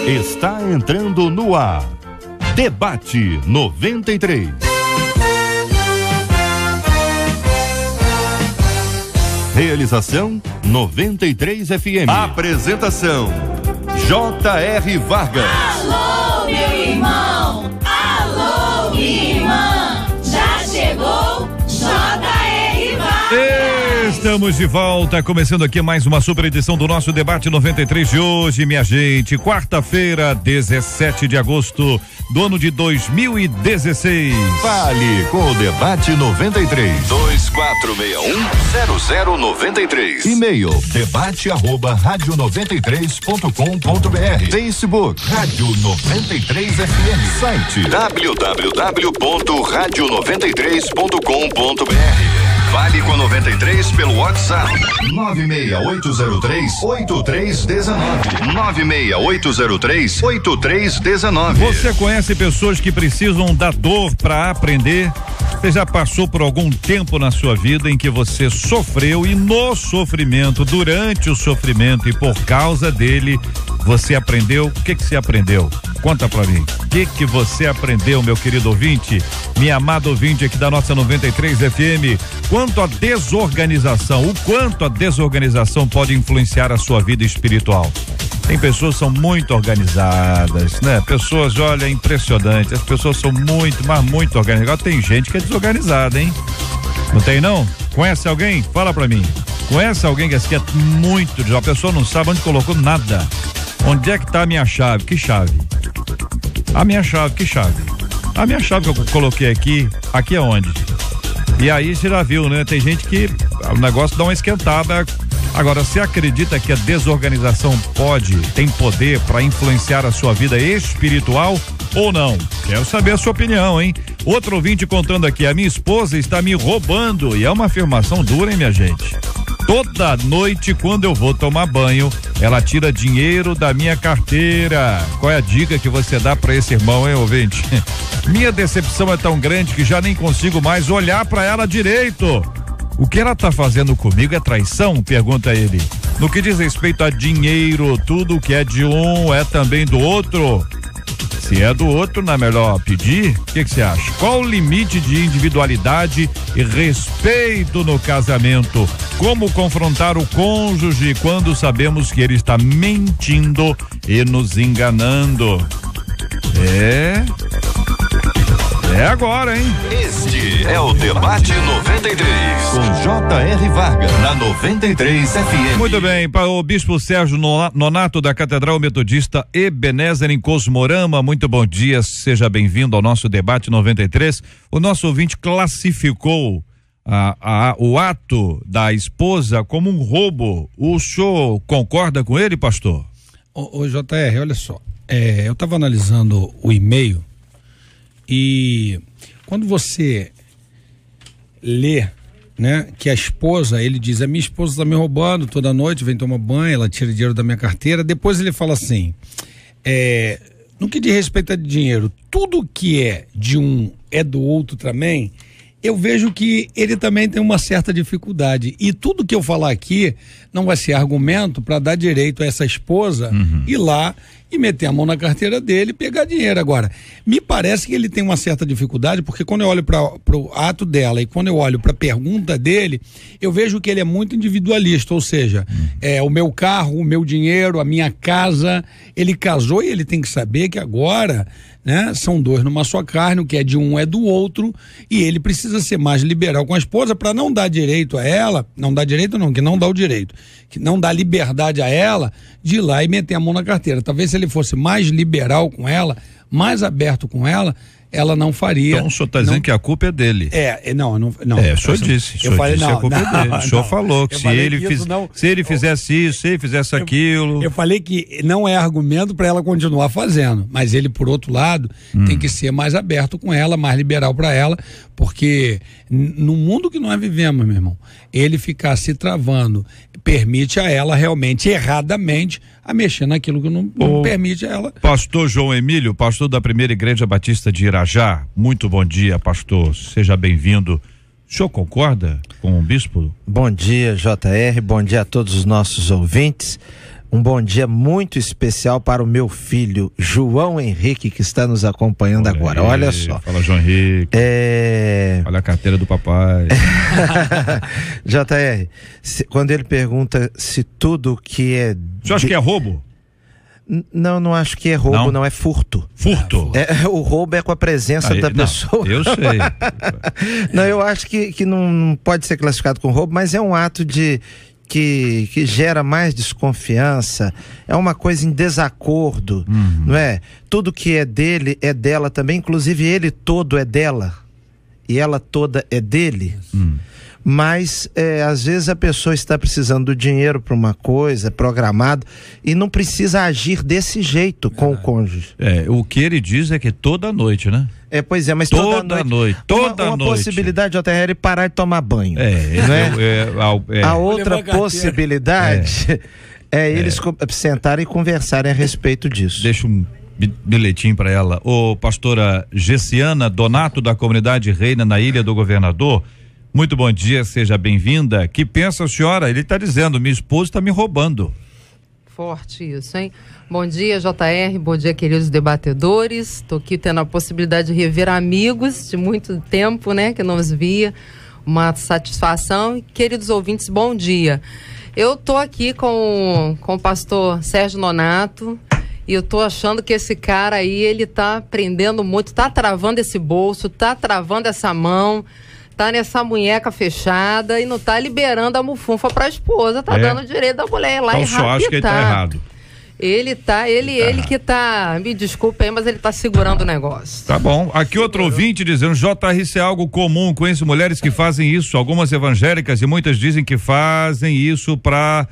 Está entrando no ar. Debate 93. Realização 93 FM. Apresentação J.R. Vargas. Alô, meu irmão. Alô, minha irmã. Já chegou J.R. Vargas. Estamos de volta, começando aqui mais uma super edição do nosso Debate 93 de hoje, minha gente. Quarta-feira, 17 de agosto do ano de 2016. Fale com o Debate 93. 2461-0093. E-mail debate@radio93.com.br. Facebook Rádio 93 FM. Site www.radio93.com.br. Fale com a 93 pelo WhatsApp 96803-8319. 96803-8319. Você conhece pessoas que precisam da dor para aprender? Você já passou por algum tempo na sua vida em que você sofreu e no sofrimento, durante o sofrimento e por causa dele, você aprendeu? O que você aprendeu? Conta pra mim. O que você aprendeu, meu querido ouvinte? Minha amada ouvinte aqui da nossa 93 FM. Quanto à desorganização, o quanto a desorganização pode influenciar a sua vida espiritual? Tem pessoas que são muito organizadas, né? Pessoas, olha, impressionante. As pessoas são muito, mas muito organizadas. Tem gente que é desorganizada, hein? Não tem, não? Conhece alguém? Fala pra mim. Conhece alguém que é muito desorganizada? A pessoa não sabe onde colocou nada. Onde é que tá a minha chave? Que chave? A minha chave, que chave? A minha chave que eu coloquei aqui é onde? E aí você já viu, né? Tem gente que o negócio dá uma esquentada. Agora, você acredita que a desorganização tem poder para influenciar a sua vida espiritual ou não? Quero saber a sua opinião, hein? Outro ouvinte contando aqui, a minha esposa está me roubando, e é uma afirmação dura, hein, minha gente? Toda noite, quando eu vou tomar banho, ela tira dinheiro da minha carteira. Qual é a dica que você dá para esse irmão, hein, ouvinte? Minha decepção é tão grande que já nem consigo mais olhar para ela direito. O que ela tá fazendo comigo é traição? Pergunta ele. No que diz respeito a dinheiro, tudo que é de um é também do outro. Se é do outro, não é melhor pedir? O que você acha? Qual o limite de individualidade e respeito no casamento? Como confrontar o cônjuge quando sabemos que ele está mentindo e nos enganando? É agora, hein? Este é o Debate 93 com J.R. Vargas na 93 FM. Muito bem, para o Bispo Sérgio Nonato da Catedral Metodista Ebenezer em Cosmorama, muito bom dia, seja bem-vindo ao nosso Debate 93. O nosso ouvinte classificou o ato da esposa como um roubo. O senhor concorda com ele, pastor? Ô JR, olha só, eu estava analisando o e-mail. E quando você lê, né, que a esposa, ele diz, a minha esposa está me roubando toda noite, vem tomar banho, ela tira dinheiro da minha carteira, depois ele fala assim, no que diz respeito a dinheiro, tudo que é de um é do outro também, eu vejo que ele também tem uma certa dificuldade, e tudo que eu falar aqui não vai ser argumento para dar direito a essa esposa ir lá e meter a mão na carteira dele e pegar dinheiro. Agora, me parece que ele tem uma certa dificuldade, porque quando eu olho para o ato dela e quando eu olho para a pergunta dele, eu vejo que ele é muito individualista, ou seja, o meu carro, o meu dinheiro, a minha casa, ele casou e ele tem que saber que agora, né, são dois numa só carne, o que é de um é do outro, e ele precisa ser mais liberal com a esposa para não dar direito a ela, que não dá o direito, que não dá liberdade a ela de ir lá e meter a mão na carteira. Talvez se ele fosse mais liberal com ela, mais aberto com ela, ela não faria. Então o senhor está dizendo que a culpa é dele. Não. O senhor disse. Eu falei, não, a culpa é dele. O senhor falou que se ele fizesse isso, se ele fizesse aquilo. Eu falei que não é argumento para ela continuar fazendo, mas ele, por outro lado, tem que ser mais aberto com ela, mais liberal para ela, porque no mundo que nós vivemos, meu irmão, ele ficar se travando permite a ela realmente, erradamente, a mexer naquilo que não permite a ela. Pastor João Emílio, pastor da Primeira Igreja Batista de Irajá, muito bom dia, pastor, seja bem-vindo. O senhor concorda com o bispo? Bom dia, JR, bom dia a todos os nossos ouvintes. Um bom dia muito especial para o meu filho, João Henrique, que está nos acompanhando agora. Olha só. Fala, João Henrique. Olha a carteira do papai. JR, quando ele pergunta se tudo que é... Você acha que é roubo? Não acho que é roubo, não é furto. Furto? O roubo é com a presença da pessoa. Eu sei. Não, eu acho que não pode ser classificado como roubo, mas é um ato que gera mais desconfiança, é uma coisa em desacordo, não é? Tudo que é dele é dela também, inclusive ele todo é dela e ela toda é dele. Mas às vezes a pessoa está precisando do dinheiro para uma coisa, programado, e não precisa agir desse jeito com o cônjuge. O que ele diz é que toda noite, né? Pois é, mas toda noite. Uma possibilidade, JR, é ele parar de tomar banho. A outra possibilidade é eles sentarem e conversarem a respeito disso. Deixa um bilhetinho para ela. Pastora Gessiana Donato, da comunidade Reina, na Ilha do Governador. Muito bom dia, seja bem-vinda. Que pensa a senhora? Ele está dizendo, minha esposa está me roubando. Forte isso, hein? Bom dia, JR, bom dia, queridos debatedores. Estou aqui tendo a possibilidade de rever amigos de muito tempo, né, que não os via. Uma satisfação. Queridos ouvintes, bom dia. Eu estou aqui com o pastor Sérgio Nonato e eu estou achando que esse cara aí, ele está aprendendo muito, está travando esse bolso, está travando essa mão, tá nessa munheca fechada e não tá liberando a mufunfa pra esposa, tá dando direito da mulher lá então, e raptar. Acho que ele tá errado. Ele que tá, me desculpa aí, mas ele tá segurando o negócio. Tá bom. Aqui outro ouvinte dizendo, JR, isso é algo comum, conheço mulheres que fazem isso, algumas evangélicas e muitas dizem que fazem isso pra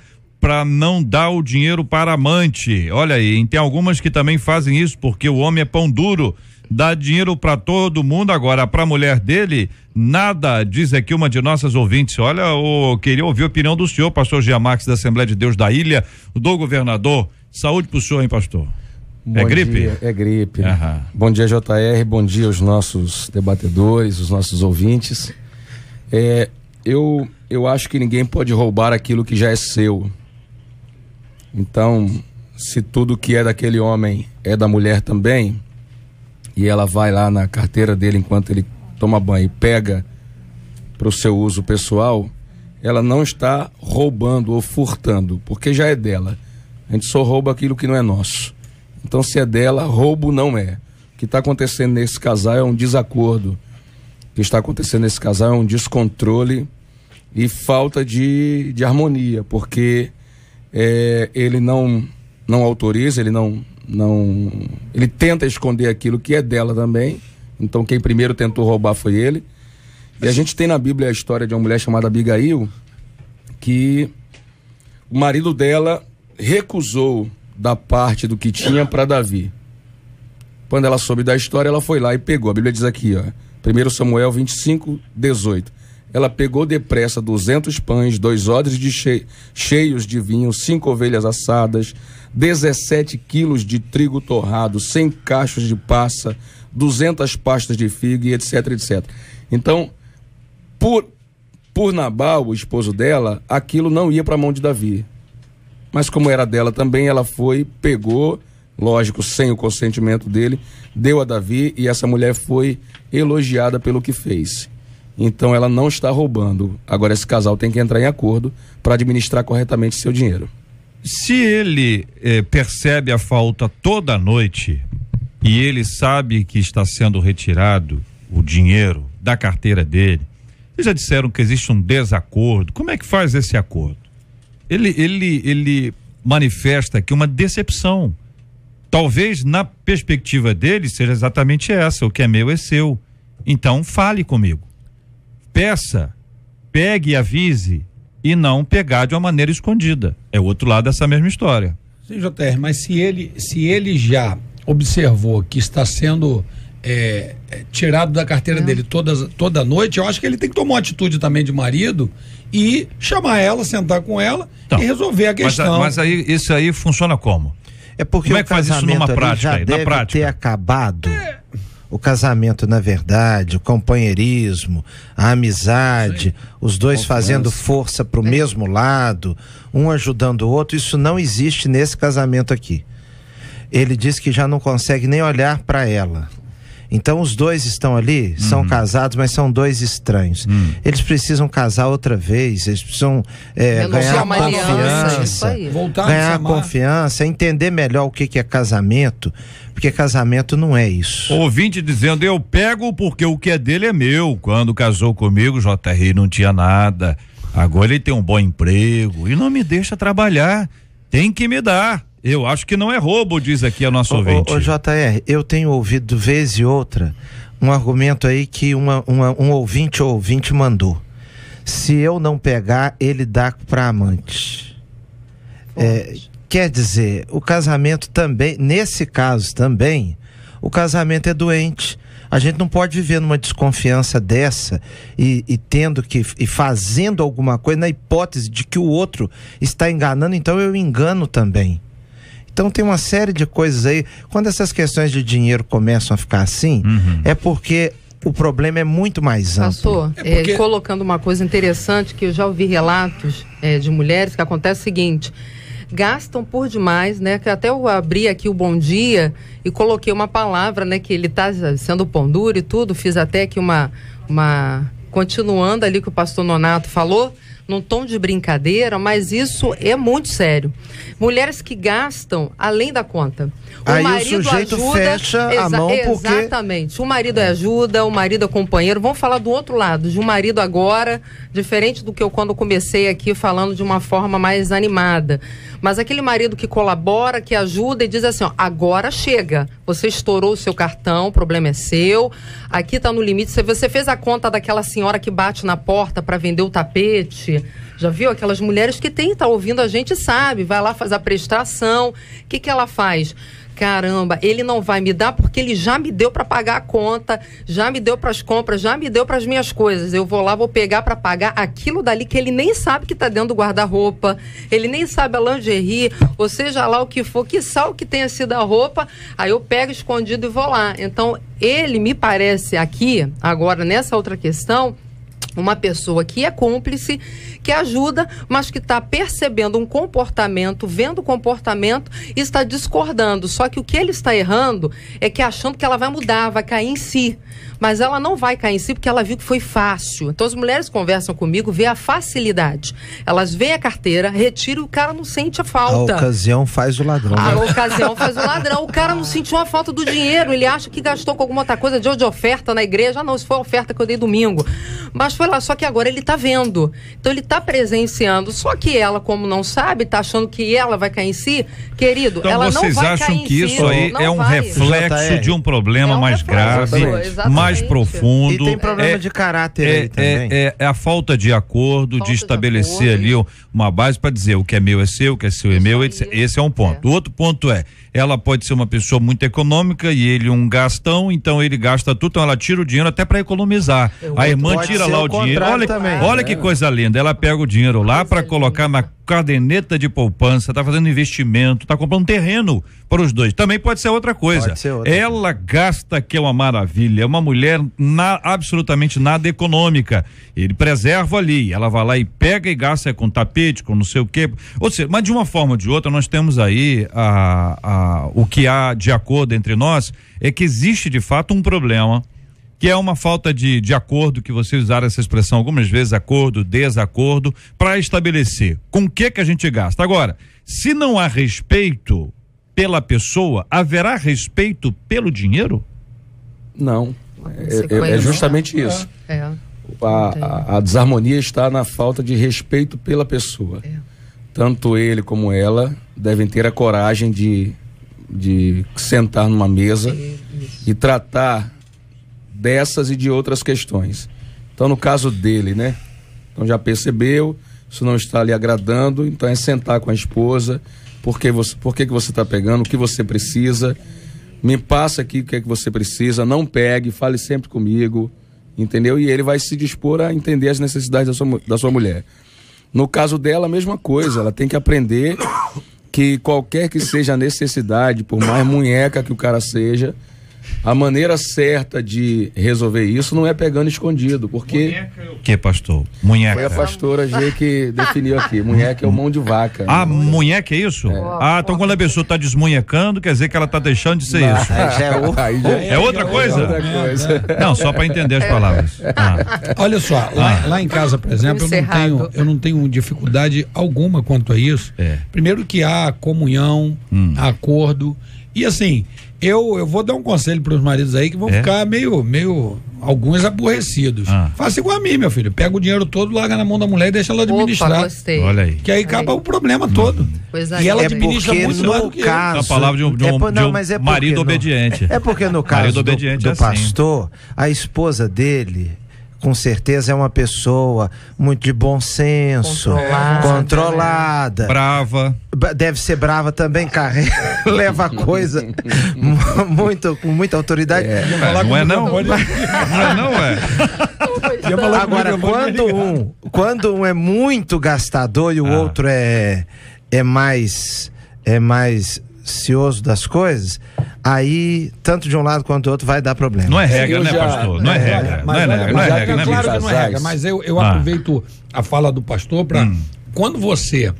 não dar o dinheiro para amante. Olha aí, tem algumas que também fazem isso porque o homem é pão duro, dá dinheiro para todo mundo, agora para a mulher dele, nada, diz aqui uma de nossas ouvintes. Olha, eu queria ouvir a opinião do senhor, pastor Giamax, da Assembleia de Deus da Ilha, do Governador. Saúde pro senhor, hein, pastor? Bom gripe? Dia, é gripe. Bom dia, JR, bom dia aos nossos debatedores, os nossos ouvintes. Eu acho que ninguém pode roubar aquilo que já é seu. Então, se tudo que é daquele homem é da mulher também, e ela vai lá na carteira dele enquanto ele toma banho e pega para o seu uso pessoal, ela não está roubando ou furtando, porque já é dela. A gente só rouba aquilo que não é nosso. Então, se é dela, roubo não é. O que está acontecendo nesse casal é um desacordo. O que está acontecendo nesse casal é um descontrole e falta de harmonia, porque ele não autoriza, ele tenta esconder aquilo que é dela também. Então quem primeiro tentou roubar foi ele. E a gente tem na Bíblia a história de uma mulher chamada Abigail, que o marido dela recusou da parte do que tinha para Davi. Quando ela soube da história, ela foi lá e pegou. A Bíblia diz aqui, 1 Samuel 25:18. Ela pegou depressa 200 pães, 2 odres cheios de vinho, 5 ovelhas assadas, 17 quilos de trigo torrado, 100 cachos de passa, 200 pastas de figo e etc, etc. Então, por Nabal, o esposo dela, aquilo não ia para a mão de Davi. Mas como era dela também, ela foi, pegou, lógico, sem o consentimento dele, deu a Davi e essa mulher foi elogiada pelo que fez. Então ela não está roubando. Agora esse casal tem que entrar em acordo para administrar corretamente seu dinheiro. Se ele percebe a falta toda noite e ele sabe que está sendo retirado o dinheiro da carteira dele, eles já disseram que existe um desacordo. Como é que faz esse acordo? Ele manifesta aqui uma decepção. Talvez na perspectiva dele seja exatamente essa: o que é meu é seu. Então fale comigo. Peça, pegue e avise, e não pegar de uma maneira escondida. É o outro lado dessa mesma história. Sim, JR, mas se ele já observou que está sendo tirado da carteira dele toda noite, eu acho que ele tem que tomar uma atitude também de marido e chamar ela, sentar com ela e resolver a questão. Mas aí, isso aí funciona como? É porque como é que faz isso numa prática? Já deve ter acabado. O casamento, na verdade, o companheirismo, a amizade, os dois fazendo força para o mesmo lado, um ajudando o outro, isso não existe nesse casamento aqui. Ele diz que já não consegue nem olhar para ela. Então os dois estão ali, são casados, mas são dois estranhos. Eles precisam casar outra vez, eles precisam ganhar confiança, ganhar confiança, entender melhor o que é casamento, porque casamento não é isso. Ouvinte dizendo, eu pego porque o que é dele é meu. Quando casou comigo, JR não tinha nada. Agora ele tem um bom emprego e não me deixa trabalhar. Tem que me dar. Eu acho que não é roubo, diz aqui a nossa ouvinte. Ô JR, eu tenho ouvido vez e outra um argumento aí que um ouvinte mandou. Se eu não pegar, ele dá pra amante. Quer dizer, o casamento também, nesse caso também, o casamento é doente. A gente não pode viver numa desconfiança dessa e tendo que e fazendo alguma coisa na hipótese de que o outro está enganando, então eu engano também. Então tem uma série de coisas aí. Quando essas questões de dinheiro começam a ficar assim, é porque o problema é muito mais amplo. Pastor, colocando uma coisa interessante, que eu já ouvi relatos de mulheres, que acontece o seguinte: gastam por demais, né? Que até eu abri aqui o Bom Dia e coloquei uma palavra, né? Que ele está sendo pão duro e tudo. Fiz até aqui uma continuando ali que o pastor Nonato falou, num tom de brincadeira, mas isso é muito sério. Mulheres que gastam além da conta. Aí o sujeito fecha a mão porque... Exatamente. O marido ajuda, o marido é companheiro. Vamos falar do outro lado, de um marido agora, diferente do que eu quando comecei aqui falando de uma forma mais animada. Mas aquele marido que colabora, que ajuda e diz assim, ó, agora chega. Você estourou o seu cartão, o problema é seu. Aqui tá no limite. Você fez a conta daquela senhora que bate na porta para vender o tapete. Já viu? Aquelas mulheres que tá ouvindo a gente sabe. Vai lá fazer a prestação. O que ela faz? Caramba, ele não vai me dar porque ele já me deu para pagar a conta, já me deu para as compras, já me deu para as minhas coisas. Eu vou lá, vou pegar para pagar aquilo dali que ele nem sabe que tá dentro do guarda-roupa, ele nem sabe a lingerie, ou seja lá o que for, que sal que tenha sido a roupa, aí eu pego escondido e vou lá. Então, ele me parece aqui, agora nessa outra questão, uma pessoa que é cúmplice, que ajuda, mas que está percebendo um comportamento, vendo o comportamento e está discordando. Só que o que ele está errando é que achando que ela vai mudar, vai cair em si. Mas ela não vai cair em si porque ela viu que foi fácil. Então as mulheres conversam comigo, vê a facilidade. Elas veem a carteira, retiram e o cara não sente a falta. A ocasião faz o ladrão. A ocasião faz o ladrão. O cara não sentiu a falta do dinheiro, ele acha que gastou com alguma outra coisa, deu de oferta na igreja. Ah, não, isso foi a oferta que eu dei domingo. Mas foi lá, só que agora ele tá vendo. Então ele tá presenciando. Só que ela, como não sabe, tá achando que ela vai cair em si. Querido, então ela não vai cair em si. Vocês acham que isso aí é um reflexo de um problema mais grave, mais profundo? E tem problema de caráter aí também. É a falta de acordo, de estabelecer ali uma base para dizer o que é meu é seu, o que é seu é meu. Esse é um ponto. O outro ponto ela pode ser uma pessoa muito econômica e ele um gastão, então ele gasta tudo, então ela tira o dinheiro até para economizar. A irmã tira lá o dinheiro. Olha que coisa linda. Ela pega o dinheiro lá para colocar na caderneta de poupança, tá fazendo investimento, tá comprando terreno para os dois. Também pode ser outra coisa. Ela gasta, que é uma maravilha, é uma mulher absolutamente nada econômica. Ele preserva ali, ela vai lá e pega e gasta com tapete, com não sei o quê. Ou seja, mas de uma forma ou de outra nós temos aí o que há de acordo entre nós é que existe de fato um problema, que é uma falta de acordo, que vocês usaram essa expressão algumas vezes, acordo, desacordo, para estabelecer com o que a gente gasta. Agora, se não há respeito pela pessoa, haverá respeito pelo dinheiro? Não, é justamente isso. A desarmonia está na falta de respeito pela pessoa. Tanto ele como ela devem ter a coragem de sentar numa mesa e tratar dessas e de outras questões. Então, no caso dele, né? Então já percebeu, isso não está lhe agradando, então é sentar com a esposa, por que você está pegando, o que você precisa, me passa aqui o que é que você precisa, não pegue, fale sempre comigo, entendeu? E ele vai se dispor a entender as necessidades da sua mulher. No caso dela, a mesma coisa, ela tem que aprender que qualquer que seja a necessidade, por mais munheca que o cara seja, A maneira certa de resolver isso não é pegando escondido, porque... Munheca é o que, pastor? Munheca. Foi a pastora G que definiu aqui. Munheca é o mão de vaca. Ah, munheca é isso? Então quando a pessoa está desmunhecando, quer dizer que ela está deixando de ser isso. É outra coisa? Outra coisa. Não, só para entender as palavras. Olha só, lá em casa, por exemplo, eu não tenho dificuldade alguma quanto a isso. Primeiro que há comunhão, há acordo. E assim, eu vou dar um conselho para os maridos aí que vão ficar meio alguns aborrecidos. Faça igual a mim, meu filho. Pega o dinheiro todo, larga na mão da mulher e deixa ela administrar. Gostei. Olha aí. Que aí acaba o problema todo. E ela administra muito mais do que a palavra de um marido obediente. É porque no caso do pastor, a esposa dele, com certeza é uma pessoa muito de bom senso, controlada, brava. Deve ser brava também, leva a coisa com muita autoridade. Não é não? Agora, quando um é muito gastador e o outro é mais cioso das coisas, aí tanto de um lado quanto do outro vai dar problema. Não é regra, né, pastor? Não é regra. Não é regra, né, claro que não é regra, mas eu aproveito a fala do pastor para quando você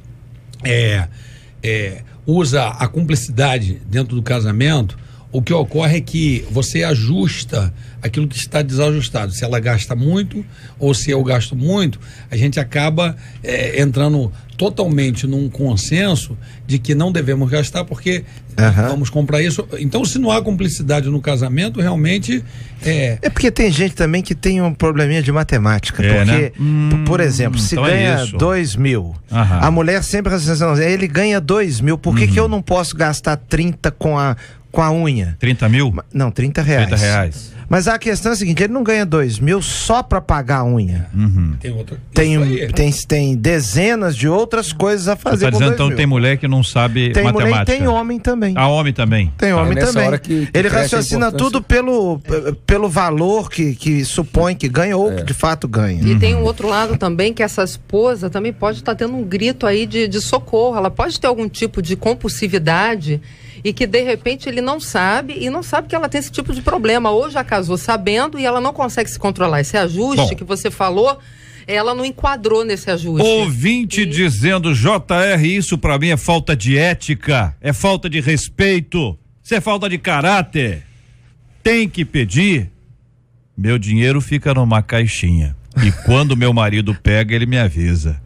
usa a cumplicidade dentro do casamento, o que ocorre é que você ajusta aquilo que está desajustado. Se ela gasta muito ou se eu gasto muito, a gente acaba entrando totalmente num consenso de que não devemos gastar porque vamos comprar isso. Então, se não há cumplicidade no casamento, realmente... É porque tem gente também que tem um probleminha de matemática. Porque, por exemplo, se então ganha 2.000, a mulher sempre ele ganha 2.000, por que eu não posso gastar 30 com a unha? 30 mil? Não, 30 reais. 30 reais. Mas a questão é a seguinte, ele não ganha 2.000 só pra pagar a unha. Tem dezenas de outras coisas a fazer. Você tá dizendo, então tem mulher que não sabe matemática. Mulher e tem homem também. Homem também. Tem homem também. Ele raciocina tudo pelo valor que supõe que ganha ou que de fato ganha. E tem um outro lado também, que essa esposa também pode estar tendo um grito aí de socorro. Ela pode ter algum tipo de compulsividade e que de repente ele não sabe que ela tem esse tipo de problema, ou já casou sabendo e ela não consegue se controlar. Esse ajuste que você falou, ela não enquadrou nesse ajuste. Ouvinte dizendo, JR, isso pra mim é falta de ética, é falta de respeito, isso é falta de caráter. Tem que pedir. Meu dinheiro fica numa caixinha e quando meu marido pega, ele me avisa.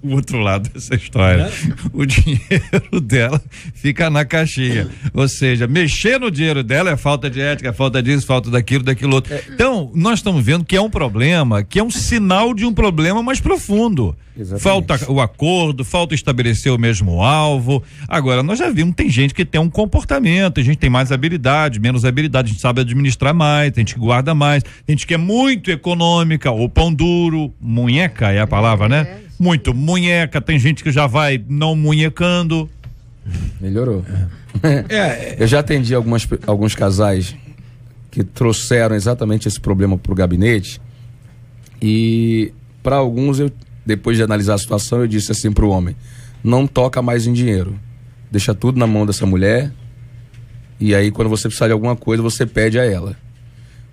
O outro lado dessa história, o dinheiro dela fica na caixinha, ou seja, mexer no dinheiro dela é falta de ética, falta disso, falta daquilo outro. Então, nós estamos vendo que é um problema, que é um sinal de um problema mais profundo. Exatamente. Falta o acordo, falta estabelecer o mesmo alvo. Agora, nós já vimos, tem gente que tem um comportamento, a gente tem mais habilidade, menos habilidade, a gente sabe administrar mais, tem gente que guarda mais, tem gente que é muito econômica, ou pão duro, munheca é a palavra, né? Muito munheca, tem gente que já vai não munhecando. Melhorou. Eu já atendi alguns casais que trouxeram exatamente esse problema pro gabinete e para alguns depois de analisar a situação, eu disse assim pro homem: não toca mais em dinheiro, deixa tudo na mão dessa mulher e aí quando você precisar de alguma coisa, você pede a ela.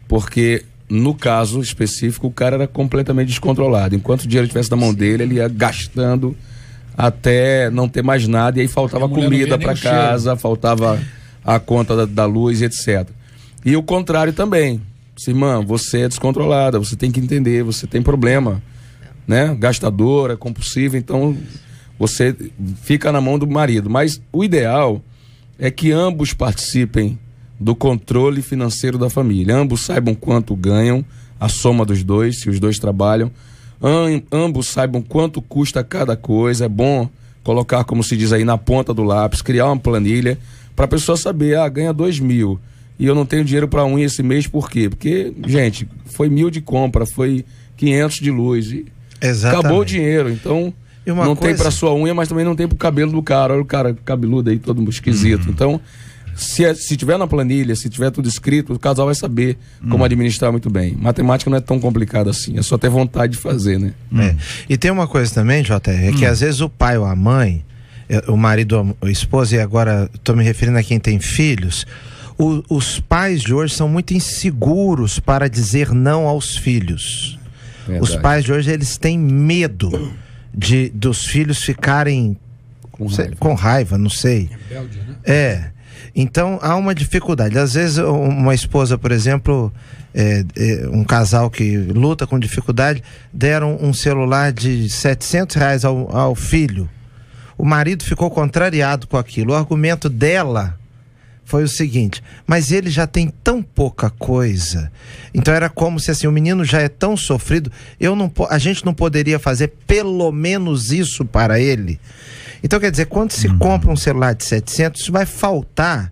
Porque no caso específico, o cara era completamente descontrolado. Enquanto o dinheiro estivesse na mão dele, ele ia gastando até não ter mais nada, e aí faltava comida para casa, faltava a conta da luz, etc. E o contrário também. Irmã, você é descontrolada, você tem que entender, você tem problema, né? Gastadora, compulsiva, então você fica na mão do marido. Mas o ideal é que ambos participem do controle financeiro da família. Ambos saibam quanto ganham, a soma dos dois, se os dois trabalham. Ambos saibam quanto custa cada coisa. É bom colocar, como se diz aí, na ponta do lápis, criar uma planilha para a pessoa saber, ganha 2.000 e eu não tenho dinheiro para unha esse mês, por quê? Porque, gente, foi 1.000 de compra, foi 500 de luz e acabou o dinheiro. Então, não tem para sua unha, mas também não tem para o cabelo do cara. Olha o cara cabeludo aí, todo esquisito. Então, se tiver na planilha, se tiver tudo escrito, o casal vai saber como administrar muito bem. Matemática não é tão complicada assim, é só ter vontade de fazer, né? E tem uma coisa também, JR, é que às vezes o pai ou a mãe, o marido ou a esposa, e agora estou me referindo a quem tem filhos, Os pais de hoje são muito inseguros para dizer não aos filhos. Verdade. Os pais de hoje, eles têm medo dos filhos ficarem com raiva, não sei. Rebelde, né? Então há uma dificuldade. Às vezes uma esposa, por exemplo, um casal que luta com dificuldade, deram um celular de R$700 ao filho. O marido ficou contrariado com aquilo. O argumento dela foi o seguinte: mas ele já tem tão pouca coisa. Então era como se assim, o menino já é tão sofrido, a gente não poderia fazer pelo menos isso para ele. Então quer dizer, quando se compra um celular de 700, isso vai faltar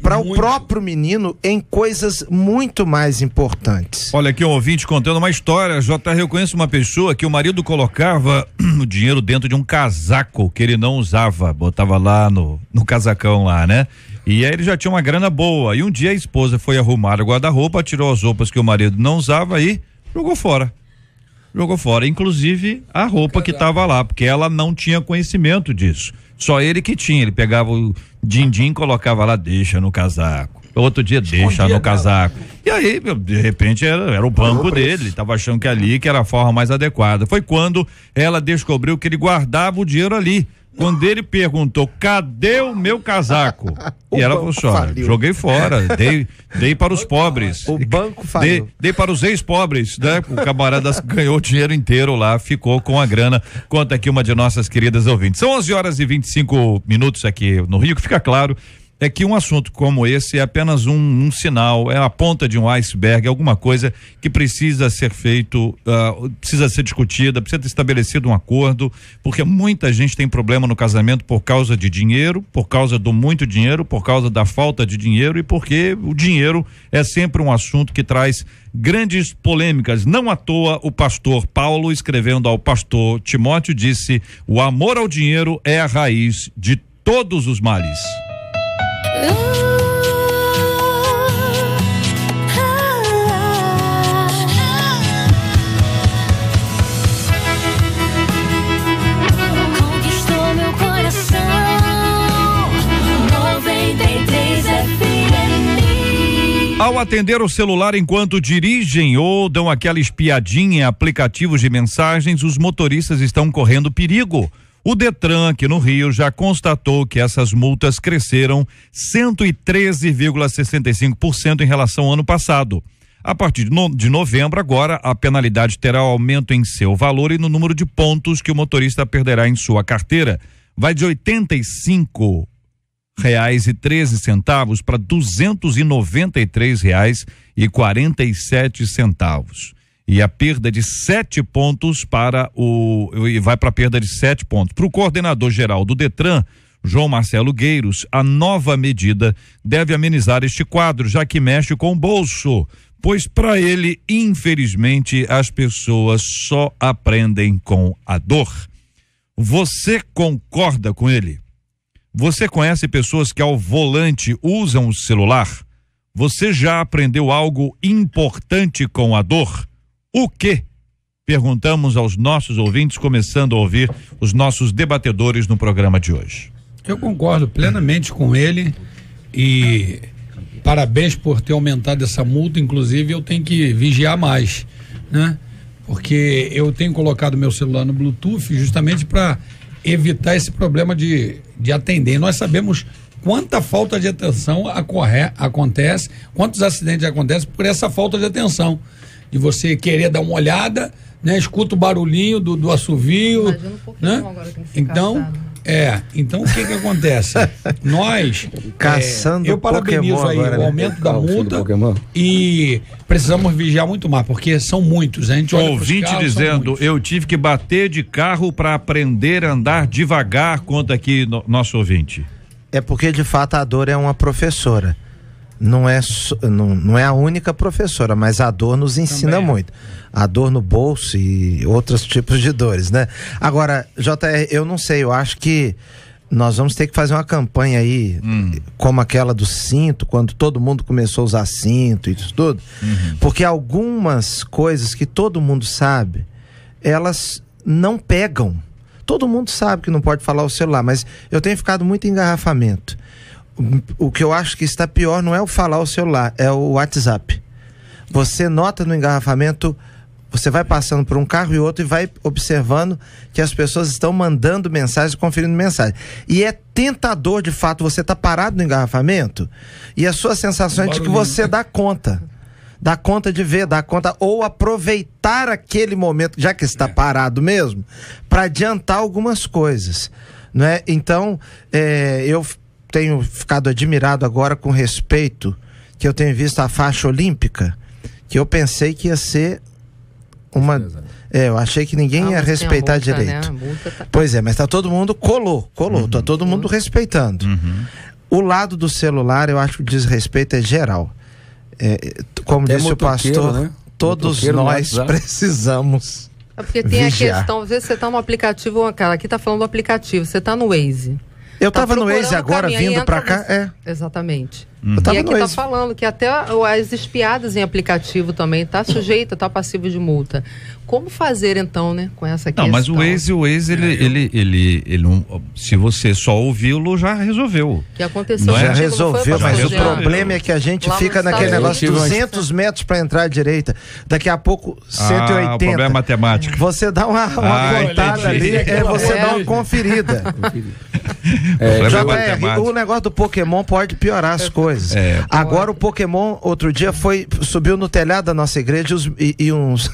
para o próprio menino em coisas muito mais importantes. Olha aqui um ouvinte contando uma história. JR, eu conheço uma pessoa que o marido colocava o dinheiro dentro de um casaco que ele não usava, botava lá no casacão lá, né? E aí ele já tinha uma grana boa. E um dia a esposa foi arrumar o guarda-roupa, tirou as roupas que o marido não usava e jogou fora. Jogou fora, inclusive a roupa que estava lá, porque ela não tinha conhecimento disso. Só ele que tinha. Ele pegava o din-din, colocava lá, deixa no casaco. Outro dia, deixa no casaco. E aí, de repente, era o banco dele. Ele estava achando que ali que era a forma mais adequada. Foi quando ela descobriu que ele guardava o dinheiro ali. Quando ele perguntou, cadê o meu casaco? E ela falou assim, olha, joguei fora, dei para os pobres. O banco faliu. Dei para os ex-pobres, né? O camarada ganhou o dinheiro inteiro lá, ficou com a grana. Conta aqui uma de nossas queridas ouvintes. São 11h25 aqui no Rio, que fica claro é que um assunto como esse é apenas um sinal, é a ponta de um iceberg, alguma coisa que precisa ser feito, precisa ser discutida, precisa ser estabelecido um acordo, porque muita gente tem problema no casamento por causa de dinheiro, por causa do muito dinheiro, por causa da falta de dinheiro e porque o dinheiro é sempre um assunto que traz grandes polêmicas. Não à toa o pastor Paulo, escrevendo ao pastor Timóteo, disse: o amor ao dinheiro é a raiz de todos os males. Conquistou meu coração. 93 FM. Ao atender o celular enquanto dirigem ou dão aquela espiadinha em aplicativos de mensagens, os motoristas estão correndo perigo. O Detran, aqui no Rio, já constatou que essas multas cresceram 113,65% em relação ao ano passado. A partir de novembro, agora, a penalidade terá aumento em seu valor e no número de pontos que o motorista perderá em sua carteira. Vai de R$ 85,13 para R$ 293,47. E a perda de 7 pontos vai para a perda de 7 pontos. Para o coordenador geral do Detran, João Marcelo Gueiros, a nova medida deve amenizar este quadro, já que mexe com o bolso, pois para ele, infelizmente, as pessoas só aprendem com a dor. Você concorda com ele? Você conhece pessoas que ao volante usam o celular? Você já aprendeu algo importante com a dor? O quê? Perguntamos aos nossos ouvintes, começando a ouvir os nossos debatedores no programa de hoje. Eu concordo plenamente com ele e parabéns por ter aumentado essa multa. Inclusive, eu tenho que vigiar mais, né? Porque eu tenho colocado meu celular no Bluetooth justamente para evitar esse problema de atender. E nós sabemos quanta falta de atenção acontece, quantos acidentes acontecem por essa falta de atenção. De você querer dar uma olhada, né? Escuta o barulhinho do assovio, né? Então, então o que acontece? Nós caçando eu parabenizo Pokémon aí agora, o né? aumento da multa e precisamos vigiar muito mais, porque são muitos. A gente olha ouvinte carros, dizendo: eu tive que bater de carro para aprender a andar devagar. Conta aqui nosso ouvinte. É porque de fato a dor é uma professora. Não é a única professora, mas a dor nos ensina muito. A dor no bolso e outros tipos de dores, né? Agora, JR, eu não sei, eu acho que nós vamos ter que fazer uma campanha aí, como aquela do cinto, quando todo mundo começou a usar cinto e isso tudo, porque algumas coisas que todo mundo sabe, elas não pegam. Todo mundo sabe que não pode falar o celular, mas eu tenho ficado muito em engarrafamento. o que eu acho que está pior não é o falar o celular, é o WhatsApp. Você nota no engarrafamento, você vai passando por um carro e outro e vai observando que as pessoas estão mandando mensagem, conferindo mensagem. E é tentador, de fato, você tá parado no engarrafamento e a sua sensação é de que você dá conta de ver, dá conta, ou aproveitar aquele momento, já que está parado mesmo, para adiantar algumas coisas, né? Então, eu tenho ficado admirado agora com respeito, que eu tenho visto a faixa olímpica, que eu pensei que ia ser uma... eu achei que ninguém ia respeitar multa, direito. Né? Pois é, mas tá todo mundo colou, tá todo mundo respeitando. O lado do celular, eu acho que o desrespeito é geral. Como até disse o pastor, né? Todos nós precisamos porque tem vigiar. A questão, às vezes você tá no aplicativo, cara, aqui tá falando do aplicativo, você tá no Waze. Eu tava no Waze agora, vindo pra cá. Exatamente. E aqui tá falando que até as espiadas em aplicativo também tá sujeita, tá passivo de multa. Como fazer então, né, com essa questão? Não, mas o Waze ele não, se você só ouvi-lo, já resolveu. O que aconteceu? Já resolveu, mas o problema é que a gente fica naquele negócio, 200 metros para entrar à direita, daqui a pouco 180. O problema é matemático. Você dá uma contada ali, você dá uma conferida. O negócio do Pokémon pode piorar as coisas. Agora o Pokémon, outro dia, subiu no telhado da nossa igreja e uns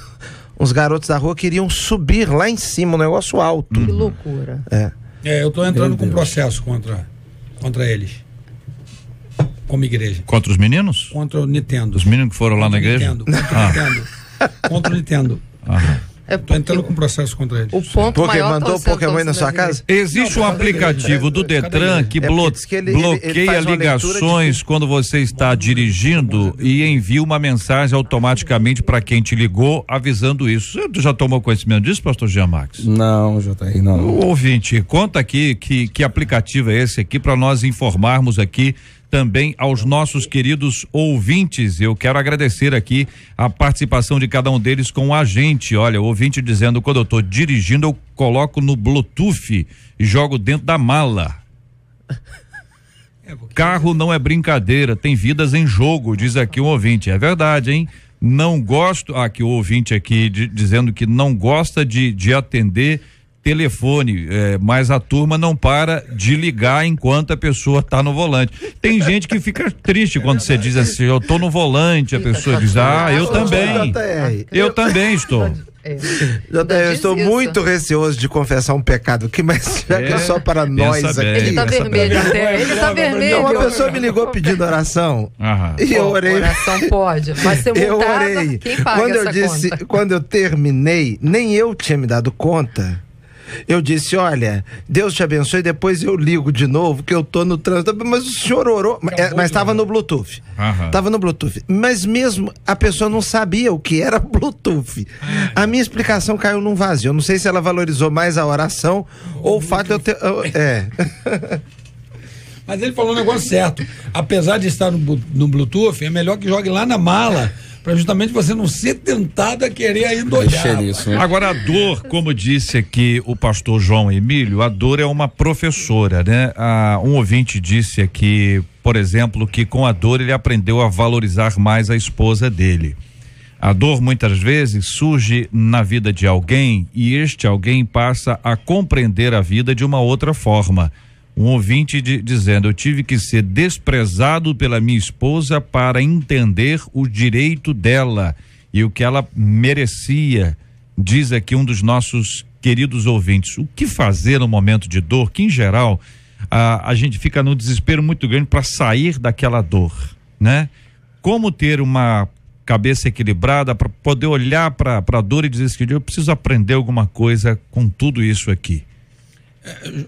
garotos da rua queriam subir lá em cima, um negócio alto. Que loucura. Eu tô entrando com processo contra eles. Como igreja. Contra os meninos? Contra o Nintendo. Os meninos que foram lá na igreja? Contra o Nintendo. Tô entrando com processo contra eles. O ponto porque maior mandou o Pokémon aí na sua casa? Existe um aplicativo do Detran que bloqueia ligações quando você está dirigindo e envia uma mensagem automaticamente para quem te ligou avisando isso. Você já tomou conhecimento disso, pastor Jean Max? Não, JR, não. O ouvinte, conta aqui que aplicativo é esse aqui para nós informarmos aqui também aos nossos queridos ouvintes. Eu quero agradecer aqui a participação de cada um deles com a gente. Olha, o ouvinte dizendo, quando eu estou dirigindo, eu coloco no Bluetooth e jogo dentro da mala. Carro não é brincadeira, tem vidas em jogo, diz aqui um ouvinte. É verdade, hein? Não gosto, aqui o ouvinte aqui dizendo que não gosta de atender telefone, mas a turma não para de ligar enquanto a pessoa está no volante. Tem gente que fica triste quando você diz assim, eu tô no volante, a pessoa diz, eu também. Eu também estou. Eu estou muito receoso de confessar um pecado aqui, mas já que é só para nós aqui. Ele tá vermelho até, ele tá vermelho. Uma pessoa me ligou pedindo oração e eu orei. Oração pode, mas ser multada, eu orei. Quem paga conta? Quando eu terminei, nem eu tinha me dado conta. Eu disse, olha, Deus te abençoe, depois eu ligo de novo, que eu tô no trânsito. Mas o senhor orou, mas estava no Bluetooth. Estava no Bluetooth. Mas mesmo a pessoa não sabia o que era Bluetooth. A minha explicação caiu num vazio. Eu não sei se ela valorizou mais a oração ou o fato de eu ter... Mas ele falou um negócio certo. Apesar de estar no Bluetooth, é melhor que jogue lá na mala, para justamente você não ser tentado a querer aí doidar. Agora a dor, como disse aqui o pastor João Emílio, a dor é uma professora, né? Um ouvinte disse aqui, por exemplo, que com a dor ele aprendeu a valorizar mais a esposa dele. A dor muitas vezes surge na vida de alguém e este alguém passa a compreender a vida de uma outra forma. Um ouvinte dizendo, eu tive que ser desprezado pela minha esposa para entender o direito dela e o que ela merecia, diz aqui um dos nossos queridos ouvintes. O que fazer no momento de dor, que em geral a gente fica num desespero muito grande para sair daquela dor, né? Como ter uma cabeça equilibrada para poder olhar para a dor e dizer assim, eu preciso aprender alguma coisa com tudo isso aqui.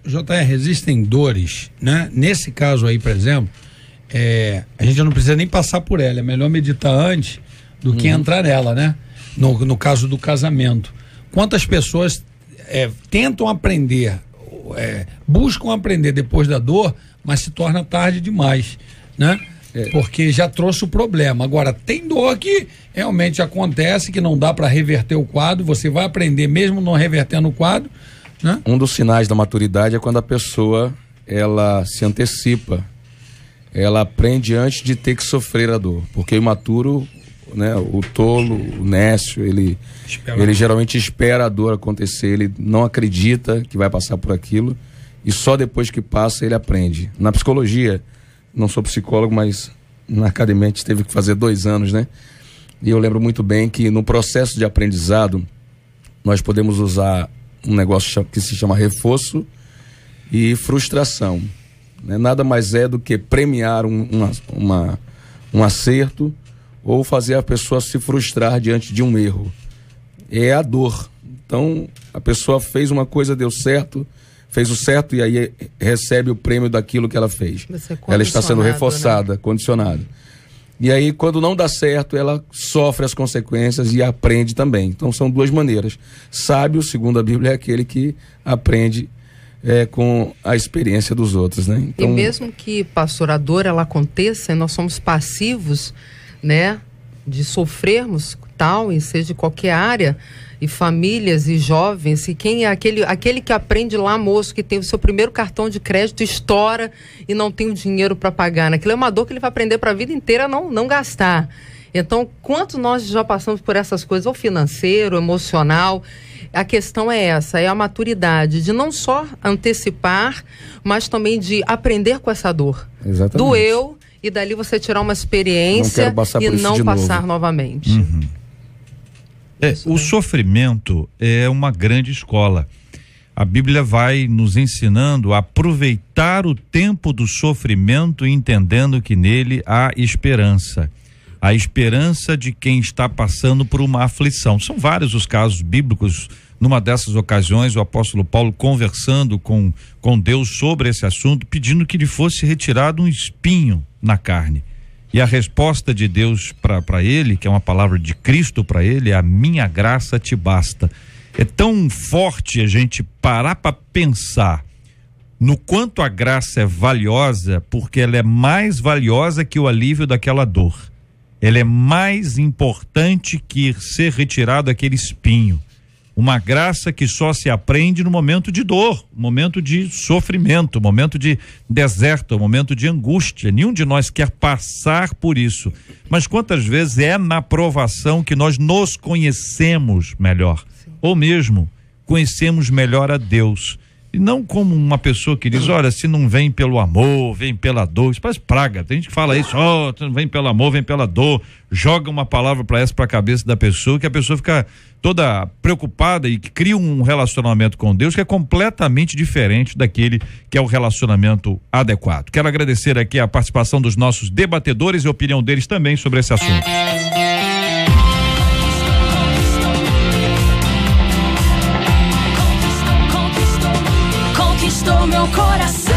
JR, existem dores, né? Nesse caso aí, por exemplo, a gente não precisa nem passar por ela, é melhor meditar antes do que entrar nela, né? No caso do casamento. Quantas pessoas tentam aprender, buscam aprender depois da dor, mas se torna tarde demais, né? Porque já trouxe o problema. Agora, tem dor que realmente acontece, que não dá para reverter o quadro, você vai aprender mesmo não revertendo o quadro. Um dos sinais da maturidade é quando a pessoa ela se antecipa ela aprende antes de ter que sofrer a dor, porque o imaturo, né, o tolo, o nécio, ele geralmente espera a dor acontecer, ele não acredita que vai passar por aquilo e só depois que passa ele aprende. Na psicologia, não sou psicólogo, mas na academia a gente teve que fazer 2 anos, né? E eu lembro muito bem que no processo de aprendizado nós podemos usar um negócio que se chama reforço e frustração, né? Nada mais é do que premiar um acerto ou fazer a pessoa se frustrar diante de um erro. É a dor. Então, a pessoa fez uma coisa, deu certo, fez o certo e aí recebe o prêmio daquilo que ela fez. Ela está sendo reforçada, né? Condicionada. E aí, quando não dá certo, ela sofre as consequências e aprende também. Então, são 2 maneiras. Sábio, segundo a Bíblia, é aquele que aprende com a experiência dos outros, né? Então, e mesmo que, pastor, a dor ela aconteça e nós somos passivos, né, de sofrermos tal, e seja de qualquer área, e famílias e jovens, e quem é aquele que aprende lá, moço, que tem o seu primeiro cartão de crédito, estoura e não tem o dinheiro para pagar, né? Aquilo é uma dor que ele vai aprender para a vida inteira não gastar. Então, quanto nós já passamos por essas coisas, ou financeiro, emocional, a questão é essa, é a maturidade de não só antecipar, mas também de aprender com essa dor. Exatamente. Doeu, e dali você tirar uma experiência e não passar novamente. Uhum. O sofrimento é uma grande escola. A Bíblia vai nos ensinando a aproveitar o tempo do sofrimento, entendendo que nele há esperança. A esperança de quem está passando por uma aflição. São vários os casos bíblicos. Numa dessas ocasiões, o apóstolo Paulo conversando com Deus sobre esse assunto, pedindo que lhe fosse retirado um espinho na carne. E a resposta de Deus para ele, que é uma palavra de Cristo para ele, é: a minha graça te basta. É tão forte a gente parar para pensar no quanto a graça é valiosa, porque ela é mais valiosa que o alívio daquela dor. Ela é mais importante que ser retirado aquele espinho. Uma graça que só se aprende no momento de dor, momento de sofrimento, momento de deserto, momento de angústia. Nenhum de nós quer passar por isso. Mas quantas vezes é na provação que nós nos conhecemos melhor? Sim. Ou mesmo conhecemos melhor a Deus. E não como uma pessoa que diz: olha, se não vem pelo amor, vem pela dor. Isso parece praga. Tem gente que fala isso: não vem pelo amor, vem pela dor. Joga uma palavra para a cabeça da pessoa, que a pessoa fica toda preocupada e que cria um relacionamento com Deus que é completamente diferente daquele que é o relacionamento adequado. Quero agradecer aqui a participação dos nossos debatedores e a opinião deles também sobre esse assunto. Conquistou meu coração.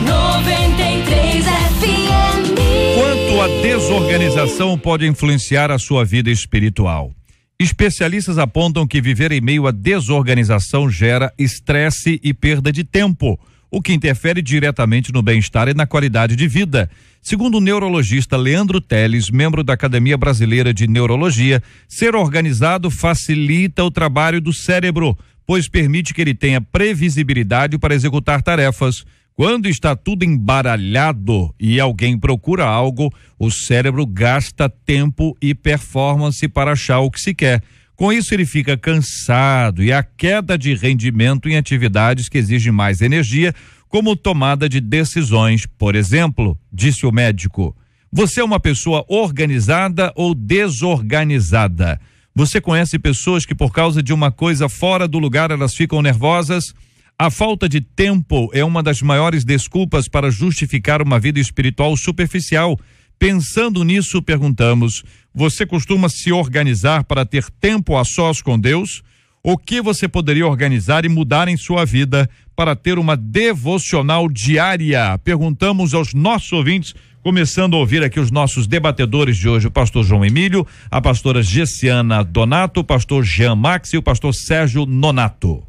93 FM. Quanto a desorganização pode influenciar a sua vida espiritual? Especialistas apontam que viver em meio à desorganização gera estresse e perda de tempo, o que interfere diretamente no bem-estar e na qualidade de vida. Segundo o neurologista Leandro Teles, membro da Academia Brasileira de Neurologia, ser organizado facilita o trabalho do cérebro, pois permite que ele tenha previsibilidade para executar tarefas. Quando está tudo embaralhado e alguém procura algo, o cérebro gasta tempo e performance para achar o que se quer. Com isso, ele fica cansado e a queda de rendimento em atividades que exigem mais energia, como tomada de decisões. Por exemplo, disse o médico: você é uma pessoa organizada ou desorganizada? Você conhece pessoas que, por causa de uma coisa fora do lugar, elas ficam nervosas? A falta de tempo é uma das maiores desculpas para justificar uma vida espiritual superficial. Pensando nisso, perguntamos: você costuma se organizar para ter tempo a sós com Deus? O que você poderia organizar e mudar em sua vida para ter uma devocional diária? Perguntamos aos nossos ouvintes, começando a ouvir aqui os nossos debatedores de hoje: o pastor João Emílio, a pastora Gessiana Donato, o pastor Jean Max e o pastor Sérgio Nonato.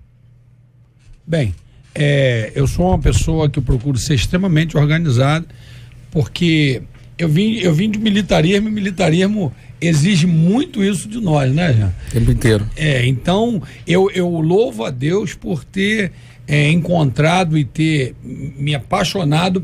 Bem, eu sou uma pessoa que eu procuro ser extremamente organizado, porque eu vim de militarismo, e militarismo exige muito isso de nós, né, Jean? O tempo inteiro. Então eu louvo a Deus por ter encontrado e ter me apaixonado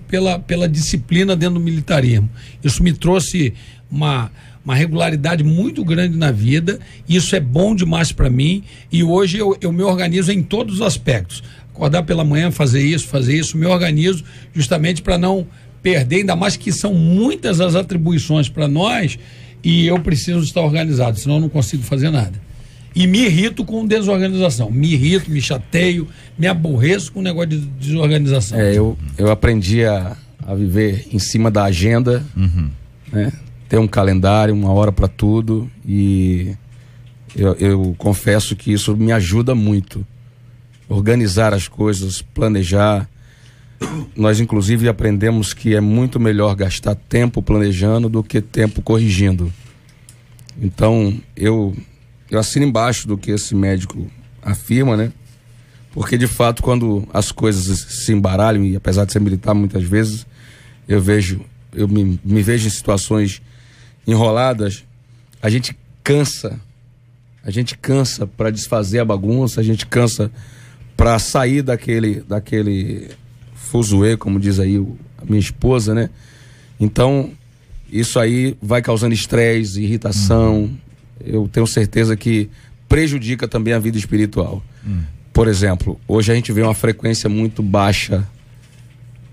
pela disciplina dentro do militarismo. Isso me trouxe uma regularidade muito grande na vida, e isso é bom demais para mim, e hoje eu me organizo em todos os aspectos. Acordar pela manhã, fazer isso, me organizo justamente para não perder, ainda mais que são muitas as atribuições para nós, e eu preciso estar organizado, senão eu não consigo fazer nada. E me irrito com desorganização, me chateio, me aborreço com o negócio de desorganização. Eu aprendi a viver em cima da agenda, né? Ter um calendário, uma hora para tudo, e eu confesso que isso me ajuda muito. Organizar as coisas, planejar. Nós inclusive aprendemos que é muito melhor gastar tempo planejando do que tempo corrigindo. Então eu assino embaixo do que esse médico afirma, né? Porque de fato, quando as coisas se embaralham, e apesar de ser militar muitas vezes, eu me vejo em situações enroladas, a gente cansa para desfazer a bagunça, a gente cansa para sair daquele fuzuê, como diz aí a minha esposa, né? Então isso aí vai causando estresse, irritação. Eu tenho certeza que prejudica também a vida espiritual. Por exemplo, hoje a gente vê uma frequência muito baixa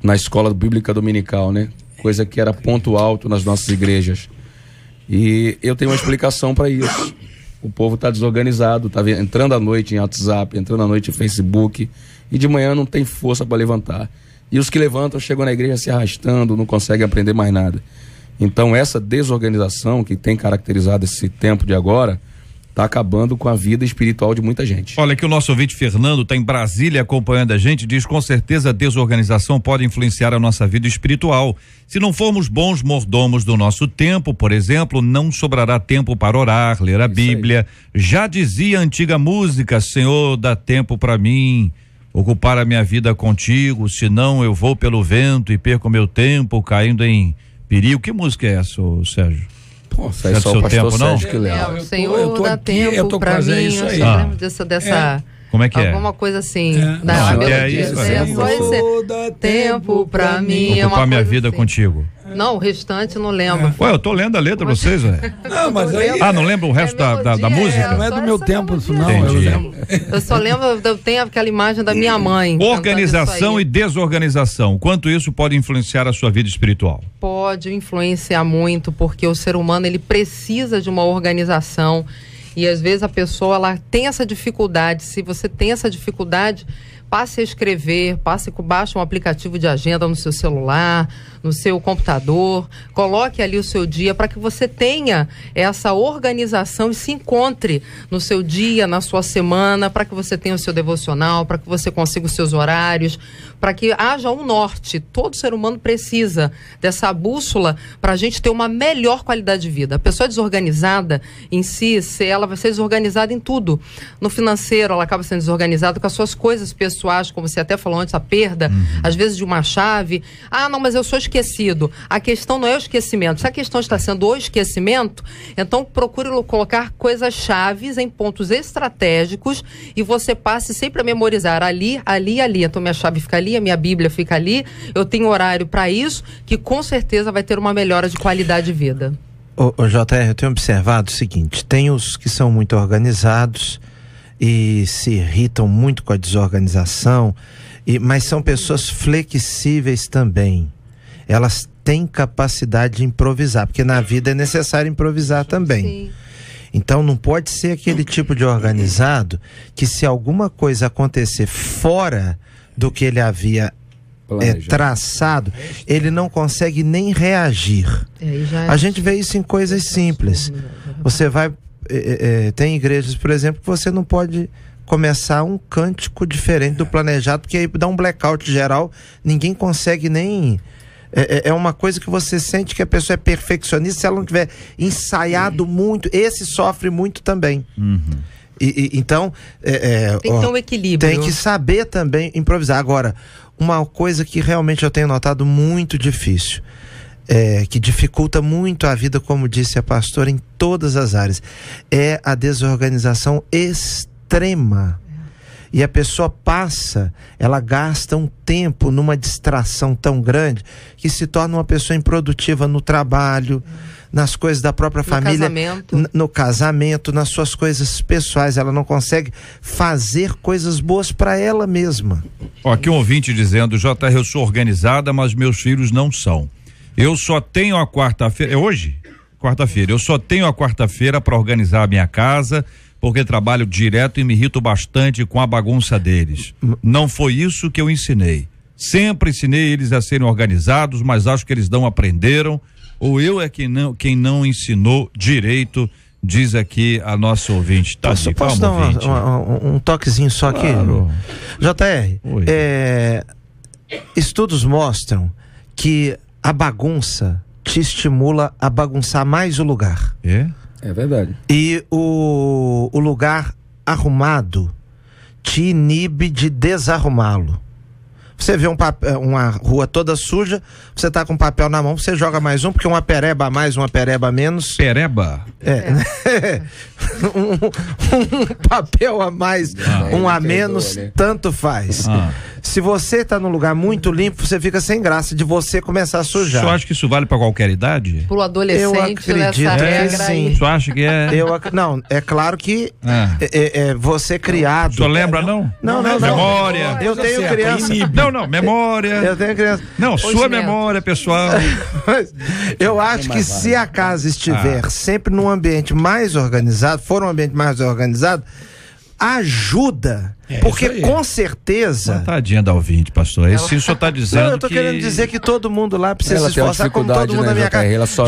na escola bíblica dominical, né? Coisa que era ponto alto nas nossas igrejas. E eu tenho uma explicação para isso. O povo está desorganizado, está entrando à noite em WhatsApp, entrando à noite em Facebook, e de manhã não tem força para levantar. E os que levantam chegam na igreja se arrastando, não conseguem aprender mais nada. Então essa desorganização que tem caracterizado esse tempo de agora está acabando com a vida espiritual de muita gente. Olha, que o nosso ouvinte Fernando está em Brasília acompanhando a gente, diz: com certeza a desorganização pode influenciar a nossa vida espiritual. Se não formos bons mordomos do nosso tempo, por exemplo, não sobrará tempo para orar, ler a Bíblia. Já dizia a antiga música: Senhor, dá tempo para mim ocupar a minha vida contigo, senão eu vou pelo vento e perco meu tempo caindo em perigo. Que música é essa, Sérgio? Nossa, é só o pastor Sérgio que lembra. Senhor, dá tempo pra mim. Isso aí. Eu lembro dessa como é que é? Alguma coisa assim. Não, é isso. É só esse tempo pra mim. Ocupar minha vida assim. Contigo. Não, o restante não lembro. Ué, eu tô lendo a letra pra vocês, velho. Não, mas aí... não lembra o resto da música? Não é do meu tempo isso, não. Eu só lembro, eu tenho aquela imagem da minha mãe. Organização e desorganização. Quanto isso pode influenciar a sua vida espiritual? Pode influenciar muito, porque o ser humano, ele precisa de uma organização. E às vezes a pessoa, ela tem essa dificuldade. Se você tem essa dificuldade, passe a escrever, baixe um aplicativo de agenda no seu celular, no seu computador, coloque ali o seu dia para que você tenha essa organização e se encontre no seu dia, na sua semana, para que você tenha o seu devocional, para que você consiga os seus horários, para que haja um norte. Todo ser humano precisa dessa bússola para a gente ter uma melhor qualidade de vida. A pessoa desorganizada em si, ela vai ser desorganizada em tudo. No financeiro, ela acaba sendo desorganizada com as suas coisas pessoais, como você até falou antes, a perda, às vezes de uma chave. Ah, não, mas eu sou esquecido. A questão não é o esquecimento. Se a questão está sendo o esquecimento, então procure colocar coisas chaves em pontos estratégicos e você passe sempre a memorizar ali. Então minha chave fica ali, a minha Bíblia fica ali, eu tenho horário para isso, que com certeza vai ter uma melhora de qualidade de vida. Ô JR, eu tenho observado o seguinte: tem os que são muito organizados e se irritam muito com a desorganização, mas são pessoas flexíveis também. Elas têm capacidade de improvisar, porque na vida é necessário improvisar também. Sim. Então não pode ser aquele tipo de organizado que, se alguma coisa acontecer fora do que ele havia traçado, ele não consegue nem reagir. A gente vê isso em coisas simples. Você vai... tem igrejas, por exemplo, que você não pode começar um cântico diferente do planejado, porque aí dá um blackout geral, ninguém consegue nem... É uma coisa que você sente que a pessoa é perfeccionista. Se ela não tiver ensaiado muito, esse sofre muito também. Então tem que ter um equilíbrio, tem que saber também improvisar. Agora, uma coisa que realmente eu tenho notado muito difícil, que dificulta muito a vida, como disse a pastora, em todas as áreas, é a desorganização extrema. e a pessoa passa, ela gasta um tempo numa distração tão grande que se torna uma pessoa improdutiva no trabalho, nas coisas da própria família, no casamento, nas suas coisas pessoais. Ela não consegue fazer coisas boas para ela mesma. Ó, aqui um ouvinte dizendo: JR, eu sou organizada, mas meus filhos não são. Eu só tenho a quarta-feira, é hoje? Quarta-feira. Eu só tenho a quarta-feira para organizar a minha casa, porque trabalho direto e me irrito bastante com a bagunça deles. Não foi isso que eu ensinei. Sempre ensinei eles a serem organizados, mas acho que eles não aprenderam, ou eu é quem não ensinou direito, diz aqui a nossa ouvinte. Posso dar um toquezinho só aqui? Claro. JR, estudos mostram que a bagunça te estimula a bagunçar mais o lugar. É verdade. E o lugar arrumado te inibe de desarrumá-lo. Você vê uma rua toda suja, você tá com papel na mão, você joga mais um, porque uma pereba a mais, uma pereba a menos. Pereba? Um papel a mais, um a menos, tanto faz. Se você tá num lugar muito limpo, você fica sem graça de você começar a sujar. Você acha que isso vale para qualquer idade? Pro adolescente, eu acredito regra sim. Você acha que é? Não, é claro que você criado. O senhor lembra, não? Não. Memória. Eu tenho criança. Não, memória. Eu tenho criança. Não, sua memória, pessoal. Eu acho que se a casa estiver sempre num ambiente mais organizado, for um ambiente mais organizado, ajuda. Porque com certeza. Tadinha da ouvinte, pastor. Esse o senhor está dizendo. Não, eu tô querendo dizer que todo mundo lá precisa se esforçar, como todo mundo na minha casa. Ela só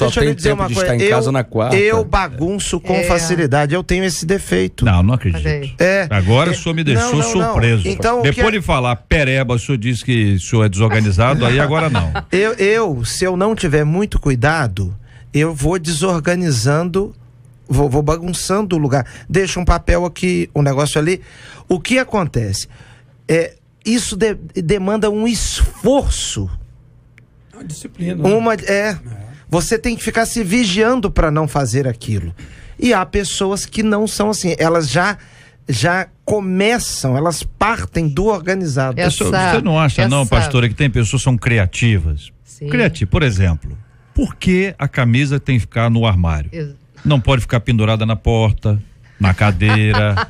tem tempo de estar em casa na quarta. Eu bagunço com facilidade. Eu tenho esse defeito. Não acredito. Agora o senhor me deixou surpreso. Então, depois de falar pereba, o senhor disse que o senhor é desorganizado, aí agora não. Se eu não tiver muito cuidado, eu vou desorganizando. Vou bagunçando o lugar. Deixa um papel aqui, um negócio ali. O que acontece? Isso demanda um esforço. Uma disciplina. Você tem que ficar se vigiando para não fazer aquilo. E há pessoas que não são assim. Elas já começam, elas partem do organizado. Você não acha, pastora, que tem pessoas que são criativas? Sim. Por exemplo, por que a camisa tem que ficar no armário? Não pode ficar pendurada na porta, na cadeira,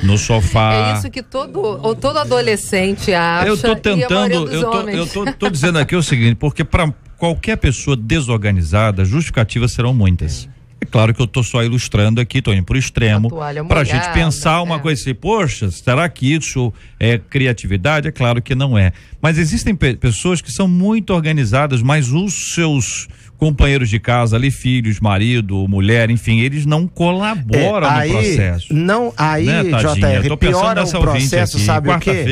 no sofá. É isso que todo adolescente acha. Eu tô tentando, eu tô dizendo aqui o seguinte, porque para qualquer pessoa desorganizada, justificativas serão muitas. É claro que eu tô só ilustrando aqui, tô indo pro extremo, pra gente pensar uma coisa assim, poxa, será que isso é criatividade? É claro que não é. Mas existem pessoas que são muito organizadas, mas os seus companheiros de casa ali, filhos, marido, mulher, enfim, eles não colaboram no processo. JR, piora o processo, sabe o quê?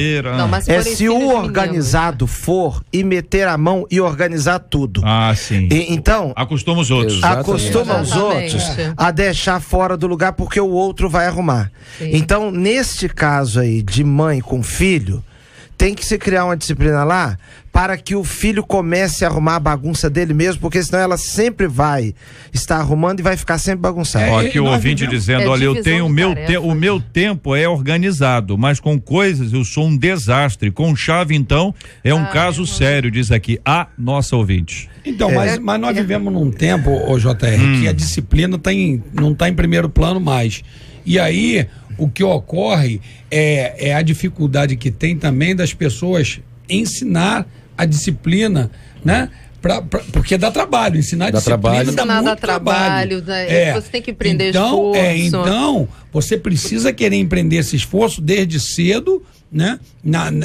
Se o organizado for e meter a mão e organizar tudo. Sim. Então, acostuma os outros. Acostuma os outros a deixar fora do lugar porque o outro vai arrumar. Sim. Então, neste caso aí de mãe com filho, tem que se criar uma disciplina lá para que o filho comece a arrumar a bagunça dele mesmo, porque senão ela sempre vai estar arrumando e vai ficar sempre bagunçada. Ó, aqui o ouvinte dizendo, olha, eu tenho o meu tempo é organizado, mas com coisas eu sou um desastre. Com chave, então, é um caso sério, diz aqui a nossa ouvinte. Então, mas nós vivemos num tempo, JR, que a disciplina não está em primeiro plano mais. E aí, o que ocorre é a dificuldade que tem também das pessoas ensinar a disciplina, né? Porque dá trabalho, ensinar a disciplina dá muito trabalho. Você tem que empreender esforço. Então, você precisa querer empreender esse esforço desde cedo, né?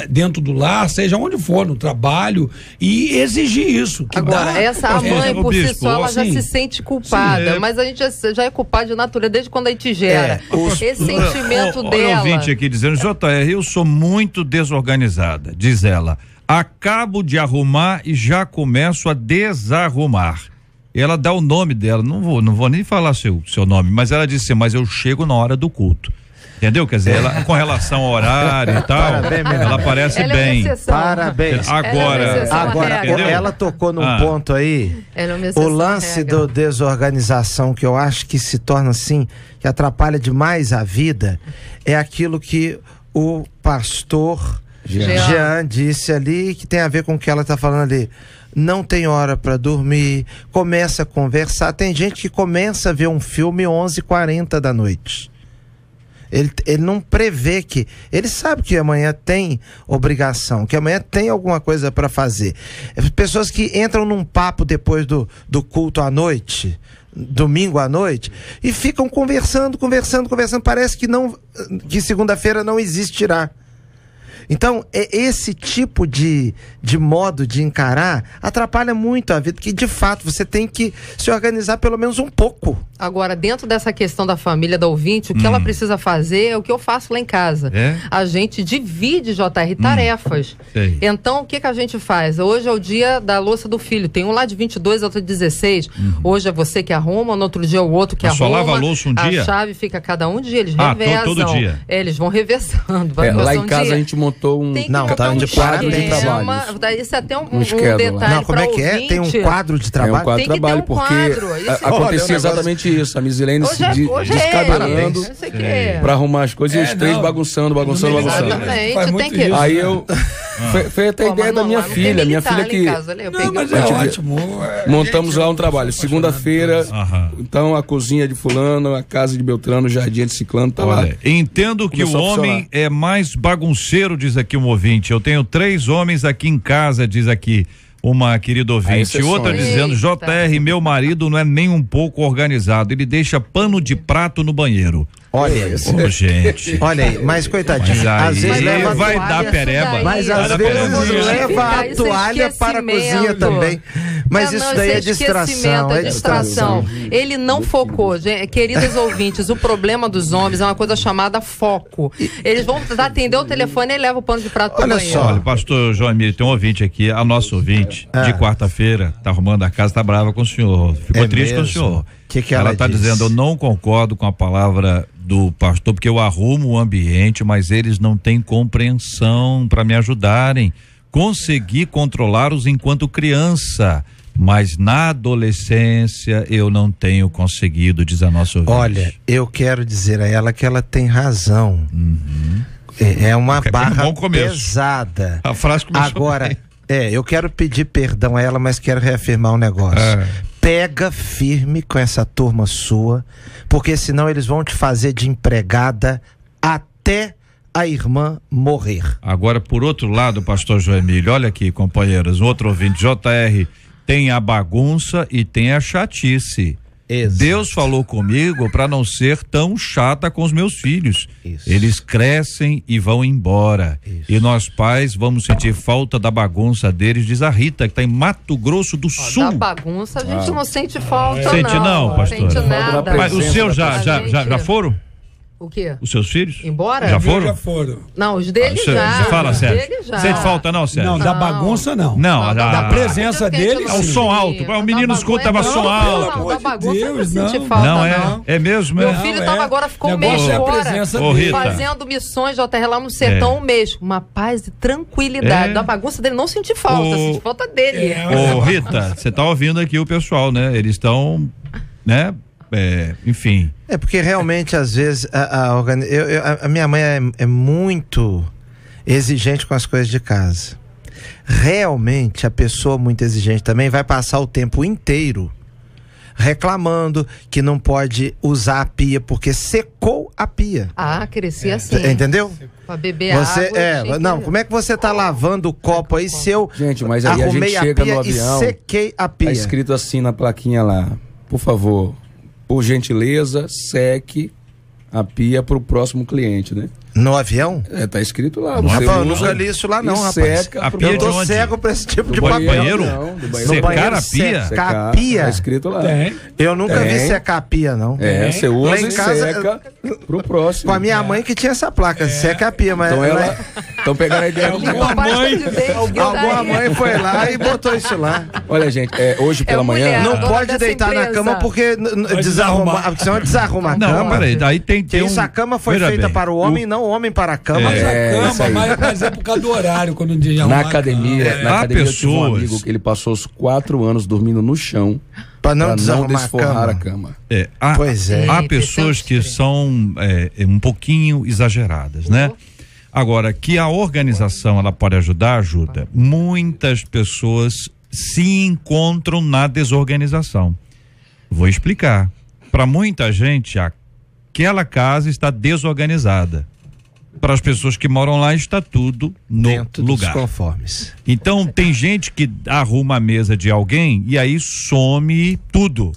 Dentro do lar, seja onde for, no trabalho, e exigir isso. Agora, a mãe por si só, ela já se sente culpada, mas a gente já é culpado de natureza desde quando a gente gera. Esse sentimento dela. Olha o ouvinte aqui dizendo, JR, eu sou muito desorganizada, diz ela. Acabo de arrumar e já começo a desarrumar. Ela dá o nome dela, não vou nem falar seu nome, mas ela disse, mas eu chego na hora do culto. Entendeu? Quer dizer, ela, com relação ao horário e tal, ela parece bem. Parabéns. Agora, ela tocou num ponto aí, o lance da desorganização, que eu acho que se torna assim, que atrapalha demais a vida, é aquilo que o pastor Jean. Jean disse ali, que tem a ver com o que ela está falando ali. Não tem hora para dormir, começa a conversar. Tem gente que começa a ver um filme 11h40 da noite. Ele não prevê que... Ele sabe que amanhã tem obrigação, que amanhã tem alguma coisa para fazer. Pessoas que entram num papo depois do culto à noite, domingo à noite, e ficam conversando. Parece que segunda-feira não existirá. Então, esse tipo de modo de encarar atrapalha muito a vida, porque de fato você tem que se organizar pelo menos um pouco. Agora, dentro dessa questão da família da ouvinte, o que ela precisa fazer é o que eu faço lá em casa. A gente divide, JR, tarefas. Então, o que a gente faz? Hoje é o dia da louça do filho. Tem um lá de 22, outro de 16. Hoje é você que arruma, no outro dia é o outro que arruma. Só lava a louça um dia? A chave fica cada um dia, eles revezam. Todo dia? Eles vão revezando. Lá em casa a gente montou um quadro de trabalho. Isso é até um detalhe. Não, como é que é? Tem um quadro de trabalho? É um quadro de trabalho, porque acontecia exatamente isso. A Misilene se descabelando pra arrumar as coisas e os três bagunçando. Exatamente. Aí eu... Foi até a ideia da minha filha. Minha filha que... Mas é ótimo. Montamos lá um trabalho. Segunda-feira, então a cozinha de fulano, a casa de Beltrano, o jardim de Ciclano, tá lá. Entendo que o homem é mais bagunceiro, diz aqui um ouvinte. Eu tenho 3 homens aqui em casa, diz aqui uma querida ouvinte. Outra dizendo, JR, meu marido não é nem um pouco organizado. Ele deixa pano de prato no banheiro. Olha isso. Gente. Olha aí, mas coitadinho, às vezes vai dar pereba. Mas às vezes leva a toalha para a cozinha também. Mas isso daí é distração. É distração. Ele não focou, gente. Queridos ouvintes, o problema dos homens é uma coisa chamada foco. Eles vão atender o telefone e leva o pano de prato para o banheiro. Olha, pastor João Emílio, tem um ouvinte aqui, a nossa ouvinte, de quarta-feira, tá arrumando a casa, tá brava com o senhor. Ficou triste com o senhor. Que ela tá dizendo, eu não concordo com a palavra do pastor, porque eu arrumo o ambiente, mas eles não têm compreensão para me ajudarem. Consegui controlá-los enquanto criança, mas na adolescência eu não tenho conseguido, diz a nossa ouvinte. Olha, eu quero dizer a ela que ela tem razão. É uma barra pesada. A frase começou agora, eu quero pedir perdão a ela, mas quero reafirmar um negócio. Pega firme com essa turma sua, porque senão eles vão te fazer de empregada até a irmã morrer. Agora, por outro lado, pastor João Emílio, olha aqui, companheiros, outro ouvinte, JR, tem a bagunça e tem a chatice. Exato. Deus falou comigo para não ser tão chata com os meus filhos. Isso. Eles crescem e vão embora. Isso. E nós pais vamos sentir falta da bagunça deles, diz a Rita, que está em Mato Grosso do Sul. Da bagunça a gente não sente falta, sente não, pastor? Sente nada. Mas os seus já foram? O quê? Os seus filhos? Embora? Já foram? Já foram. Não, os deles já. Fala, Sérgio. Já. Sente falta não, Sérgio? Não, da bagunça não. Não, da presença deles. É o som alto. O menino escuta só alto. Não, da bagunça não sente Não, falta, não. É mesmo? Meu filho tava agora, ficou um mês fora, fazendo missões de terra lá no sertão, um mês. Uma paz e tranquilidade. Da bagunça dele não senti falta, senti falta dele. Ô, Rita, você tá ouvindo aqui o pessoal, né? Eles estão, né? Enfim. É porque realmente às vezes a minha mãe é muito exigente com as coisas de casa. Realmente a pessoa muito exigente também vai passar o tempo inteiro reclamando que não pode usar a pia porque secou a pia. Cresci assim. Entendeu? Pra beber água. Não, como é que você tá lavando o copo aí se eu gente, mas aí arrumei a gente chega pia no avião, e sequei a pia? Tá escrito assim na plaquinha lá, por favor, por gentileza, seque a pia pro próximo cliente, né? No avião? Tá escrito lá. Rapaz, eu nunca li isso lá não, rapaz. A pia eu tô cego pra esse tipo de banheiro? Secar a pia? Secar a pia? Tá escrito lá. Eu nunca vi secar a pia, não. Você usa lá em casa, e seca pro próximo. Com a minha mãe que tinha essa placa, seca a pia, mas... Então pegaram a ideia do alguma mãe foi lá e botou isso lá. Olha, gente, hoje pela manhã... Não pode deitar na cama porque desarruma a cama. Não, peraí, daí tem isso, a cama foi feita para o homem, não o homem para a cama. Mas é por causa do horário, quando um dia já na academia eu tive um amigo que ele passou os 4 anos dormindo no chão para não desforrar a cama. Pois é. Há pessoas que são um pouquinho exageradas, né? Agora, que a organização ela pode ajudar, ajuda. Muitas pessoas se encontram na desorganização. Vou explicar. Para muita gente, aquela casa está desorganizada. Para as pessoas que moram lá, está tudo no dentro lugar. dos conformes. Então, tem gente que arruma a mesa de alguém e aí some tudo.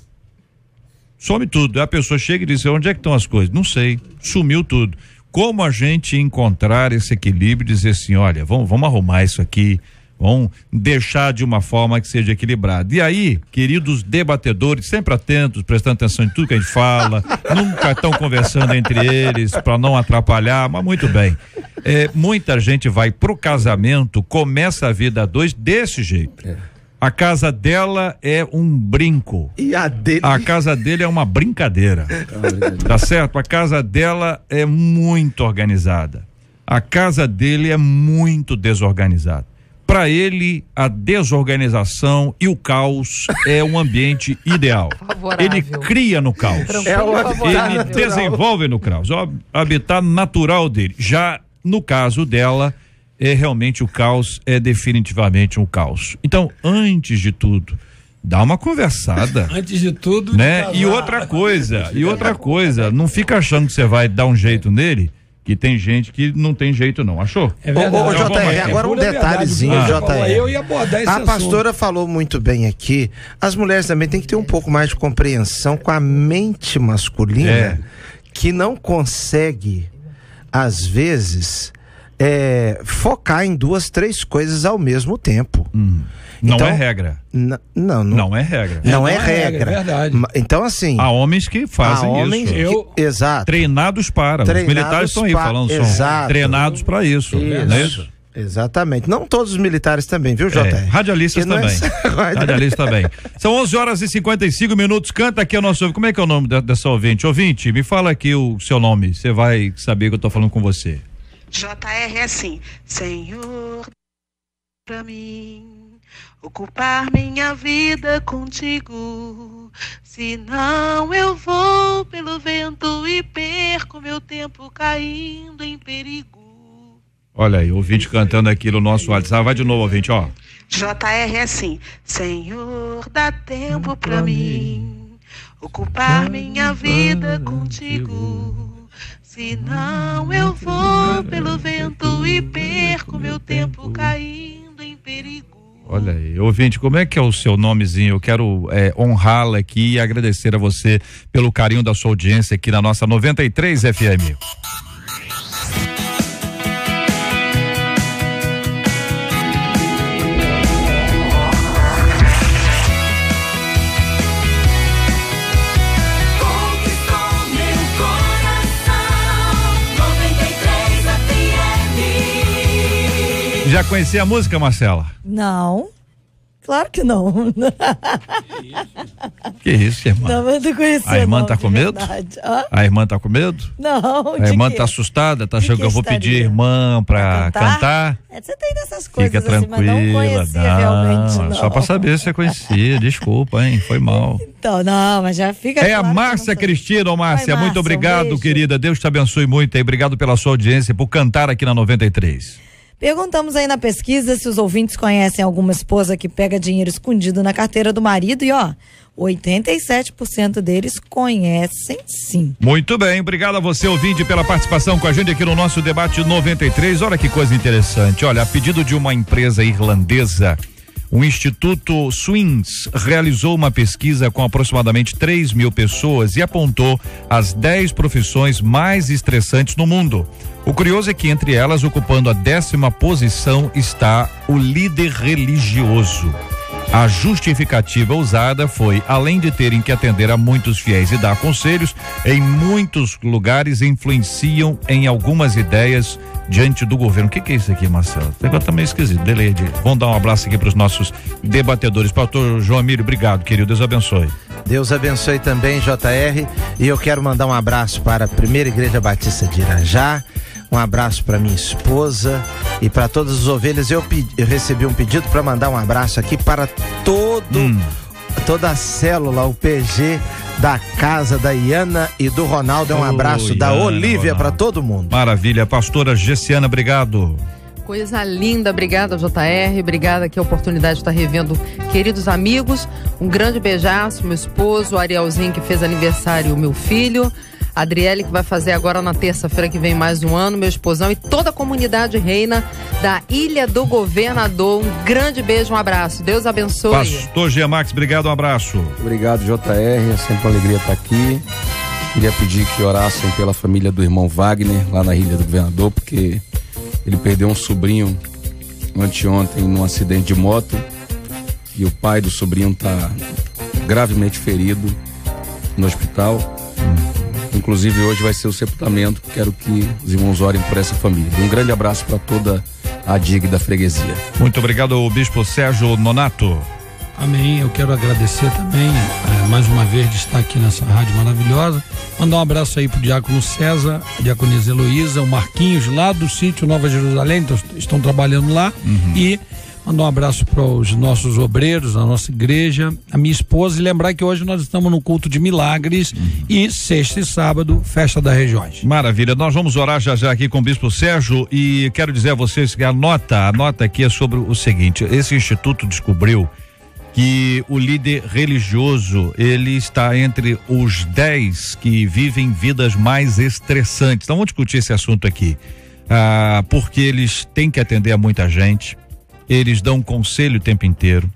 Some tudo. A pessoa chega e diz: onde é que estão as coisas? Não sei. Sumiu tudo. Como a gente encontrar esse equilíbrio e dizer assim: olha, vamos arrumar isso aqui, vamos deixar de uma forma que seja equilibrada. E aí, queridos debatedores, sempre atentos, prestando atenção em tudo que a gente fala, nunca estão conversando entre eles para não atrapalhar, mas muito bem. Muita gente vai pro casamento, começa a vida a dois desse jeito. A casa dela é um brinco. E a dele? A casa dele é uma brincadeira. Tá certo? A casa dela é muito organizada. A casa dele é muito desorganizada. Para ele, a desorganização e o caos é um ambiente ideal. Favorável. Ele cria no caos. Ele desenvolve no caos. É o habitat natural dele. Já no caso dela, realmente o caos é definitivamente um caos. Então, antes de tudo, dá uma conversada. Antes de tudo, né? E outra coisa, não fica achando que você vai dar um jeito nele, que tem gente que não tem jeito não, achou? É verdade. Ô, JR, agora um detalhezinho, JR. Eu ia abordar esse assunto. Pastora falou muito bem aqui, as mulheres também têm que ter um pouco mais de compreensão com a mente masculina, que não consegue, às vezes, focar em 2, 3 coisas ao mesmo tempo. Não então, é regra. Não é regra. Não é regra. É verdade. Então, assim. Há homens que fazem isso. Exato. Treinados para. Os militares estão aí falando só. Treinados para isso. Não é isso? Exatamente. Não todos os militares também, viu, JR? Radialistas também. Radialistas também. São 11h55. Canta aqui o nosso. Como é que é o nome dessa ouvinte? Ouvinte, me fala aqui o seu nome. Você vai saber que eu tô falando com você. JR é assim: Senhor, pra mim ocupar minha vida contigo, senão eu vou pelo vento e perco meu tempo caindo em perigo. Olha aí, ouvinte cantando aqui no nosso WhatsApp. Vai de novo, ouvinte, ó. JR é assim: Senhor, dá tempo pra mim ocupar minha vida contigo, senão eu vou pelo vento e perco meu tempo caindo em perigo. Olha aí, ouvinte, como é que é o seu nomezinho? Eu quero honrá-la aqui e agradecer a você pelo carinho da sua audiência aqui na nossa 93 FM. Já conhecia a música, Marcela? Não, claro que não. Que isso, irmã? Não, mas não conhecia. A irmã tá com medo? A irmã tá com medo? Não, a irmã tá assustada, tá achando que eu vou pedir a irmã pra cantar? Você tem dessas coisas. Fica tranquila, assim, mas não conhecia realmente, não. Só pra saber se você conhecia, desculpa, hein, foi mal. Então, não, mas já fica claro. A Márcia Cristina, ô Márcia, muito obrigado, um querida, Deus te abençoe muito aí, obrigado pela sua audiência, por cantar aqui na 93. Perguntamos aí na pesquisa se os ouvintes conhecem alguma esposa que pega dinheiro escondido na carteira do marido e 87% deles conhecem sim. Muito bem, obrigado a você, ouvinte, pela participação com a gente aqui no nosso debate 93. Olha que coisa interessante, olha, a pedido de uma empresa irlandesa, o Instituto Swins realizou uma pesquisa com aproximadamente 3.000 pessoas e apontou as 10 profissões mais estressantes no mundo. O curioso é que entre elas, ocupando a 10ª posição, está o líder religioso. A justificativa usada foi, além de terem que atender a muitos fiéis e dar conselhos, em muitos lugares influenciam em algumas ideias diante do governo. O que é isso aqui, Marcelo? O negócio tá meio esquisito. Vamos dar um abraço aqui para os nossos debatedores. Pastor João Emílio, obrigado, querido. Deus abençoe. Deus abençoe também, JR. E eu quero mandar um abraço para a Primeira Igreja Batista de Irajá. Um abraço para minha esposa e para todas as ovelhas. Eu recebi um pedido para mandar um abraço aqui para toda a célula, o PG da casa da Iana e do Ronaldo. Um abraço da Olívia para todo mundo. Maravilha. Pastora Gessiana, obrigado. Coisa linda, obrigada JR, obrigada aqui a oportunidade de estar revendo queridos amigos, um grande beijaço, meu esposo, o Arielzinho que fez aniversário, meu filho, a Adriele que vai fazer agora na terça-feira que vem mais um ano, meu esposão e toda a comunidade reina da Ilha do Governador, um grande beijo, um abraço, Deus abençoe. Pastor Gia Max, obrigado, um abraço. Obrigado JR, é sempre uma alegria estar aqui. Queria pedir que orassem pela família do irmão Wagner, lá na Ilha do Governador, porque ele perdeu um sobrinho anteontem num acidente de moto e o pai do sobrinho está gravemente ferido no hospital. Inclusive hoje vai ser o sepultamento. Quero que os irmãos orem por essa família. Um grande abraço para toda a DIG da freguesia. Muito obrigado, Bispo Sérgio Nonato. Amém, eu quero agradecer também mais uma vez de estar aqui nessa rádio maravilhosa, mandar um abraço aí pro Diácono César, a Diaconisa Heloísa, o Marquinhos lá do sítio Nova Jerusalém, então, estão trabalhando lá, e mandar um abraço para os nossos obreiros, a nossa igreja, a minha esposa, e lembrar que hoje nós estamos no culto de milagres e sexta e sábado, festa das regiões. Maravilha, nós vamos orar já aqui com o Bispo Sérgio e quero dizer a vocês que a nota aqui é sobre o seguinte: esse instituto descobriu que o líder religioso, ele está entre os 10 que vivem vidas mais estressantes. Então vamos discutir esse assunto aqui, porque eles têm que atender a muita gente, eles dão conselho o tempo inteiro,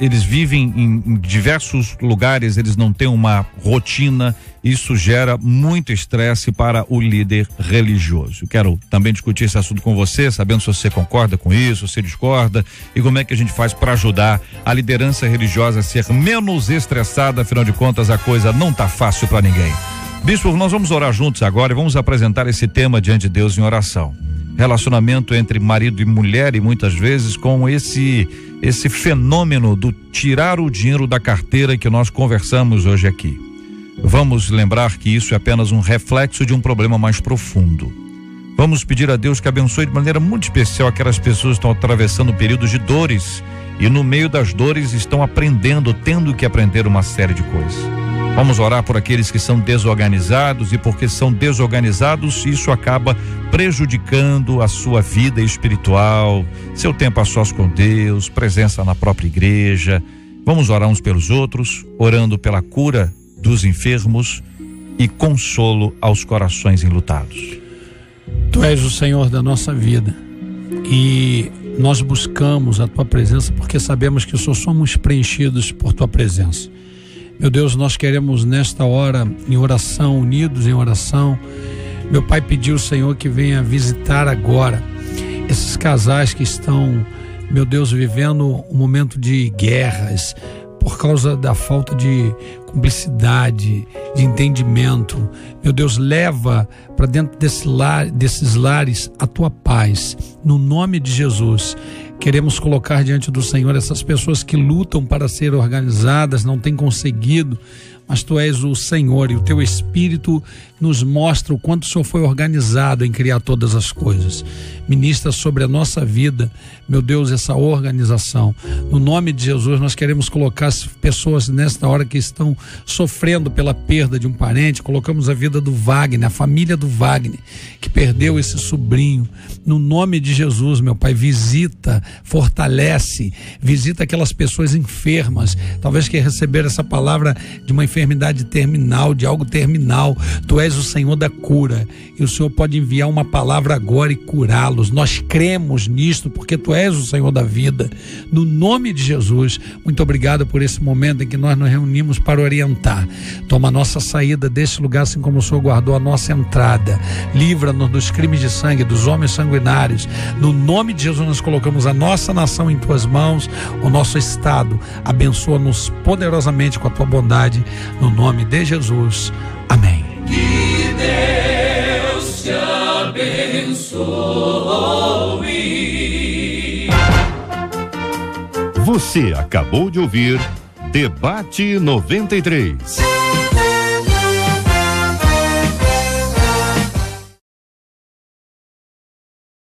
eles vivem em diversos lugares, eles não têm uma rotina, isso gera muito estresse para o líder religioso. Eu quero também discutir esse assunto com você, sabendo se você concorda com isso, se discorda, e como é que a gente faz para ajudar a liderança religiosa a ser menos estressada. Afinal de contas, a coisa não tá fácil para ninguém. Bispo, nós vamos orar juntos agora e vamos apresentar esse tema diante de Deus em oração. Relacionamento entre marido e mulher, e muitas vezes com esse fenômeno do tirar o dinheiro da carteira que nós conversamos hoje aqui. Vamos lembrar que isso é apenas um reflexo de um problema mais profundo. Vamos pedir a Deus que abençoe de maneira muito especial aquelas pessoas que estão atravessando períodos de dores e no meio das dores estão aprendendo, tendo que aprender uma série de coisas. Vamos orar por aqueles que são desorganizados, e porque são desorganizados, isso acaba prejudicando a sua vida espiritual, seu tempo a sós com Deus, presença na própria igreja. Vamos orar uns pelos outros, orando pela cura dos enfermos e consolo aos corações enlutados. Tu és o Senhor da nossa vida e nós buscamos a tua presença porque sabemos que só somos preenchidos por tua presença. Meu Deus, nós queremos nesta hora, em oração, unidos em oração, meu Pai, pedir ao Senhor que venha visitar agora esses casais que estão, meu Deus, vivendo um momento de guerras por causa da falta de cumplicidade, de entendimento. Meu Deus, leva para dentro desses lares a tua paz, no nome de Jesus. Queremos colocar diante do Senhor essas pessoas que lutam para ser organizadas, não têm conseguido, mas tu és o Senhor e o teu Espírito nos mostra o quanto o Senhor foi organizado em criar todas as coisas. Ministra sobre a nossa vida, meu Deus, essa organização. No nome de Jesus, nós queremos colocar as pessoas nesta hora que estão sofrendo pela perda de um parente. Colocamos a vida do Wagner, a família do Wagner, que perdeu esse sobrinho. No nome de Jesus, meu Pai, visita, fortalece, visita aquelas pessoas enfermas, talvez que receberam essa palavra de uma enfermidade terminal, de algo terminal. Tu és o Senhor da cura e o Senhor pode enviar uma palavra agora e curá-los. Nós cremos nisto porque tu és o Senhor da vida. No nome de Jesus, muito obrigado por esse momento em que nós nos reunimos para orientar. Toma a nossa saída desse lugar assim como o Senhor guardou a nossa entrada. Livra-nos dos crimes de sangue, dos homens sanguinários. No nome de Jesus, nós colocamos a nossa nação em tuas mãos, o nosso estado. Abençoa-nos poderosamente com a tua bondade. No nome de Jesus. Amém. Que Deus te abençoe. Você acabou de ouvir Debate 93.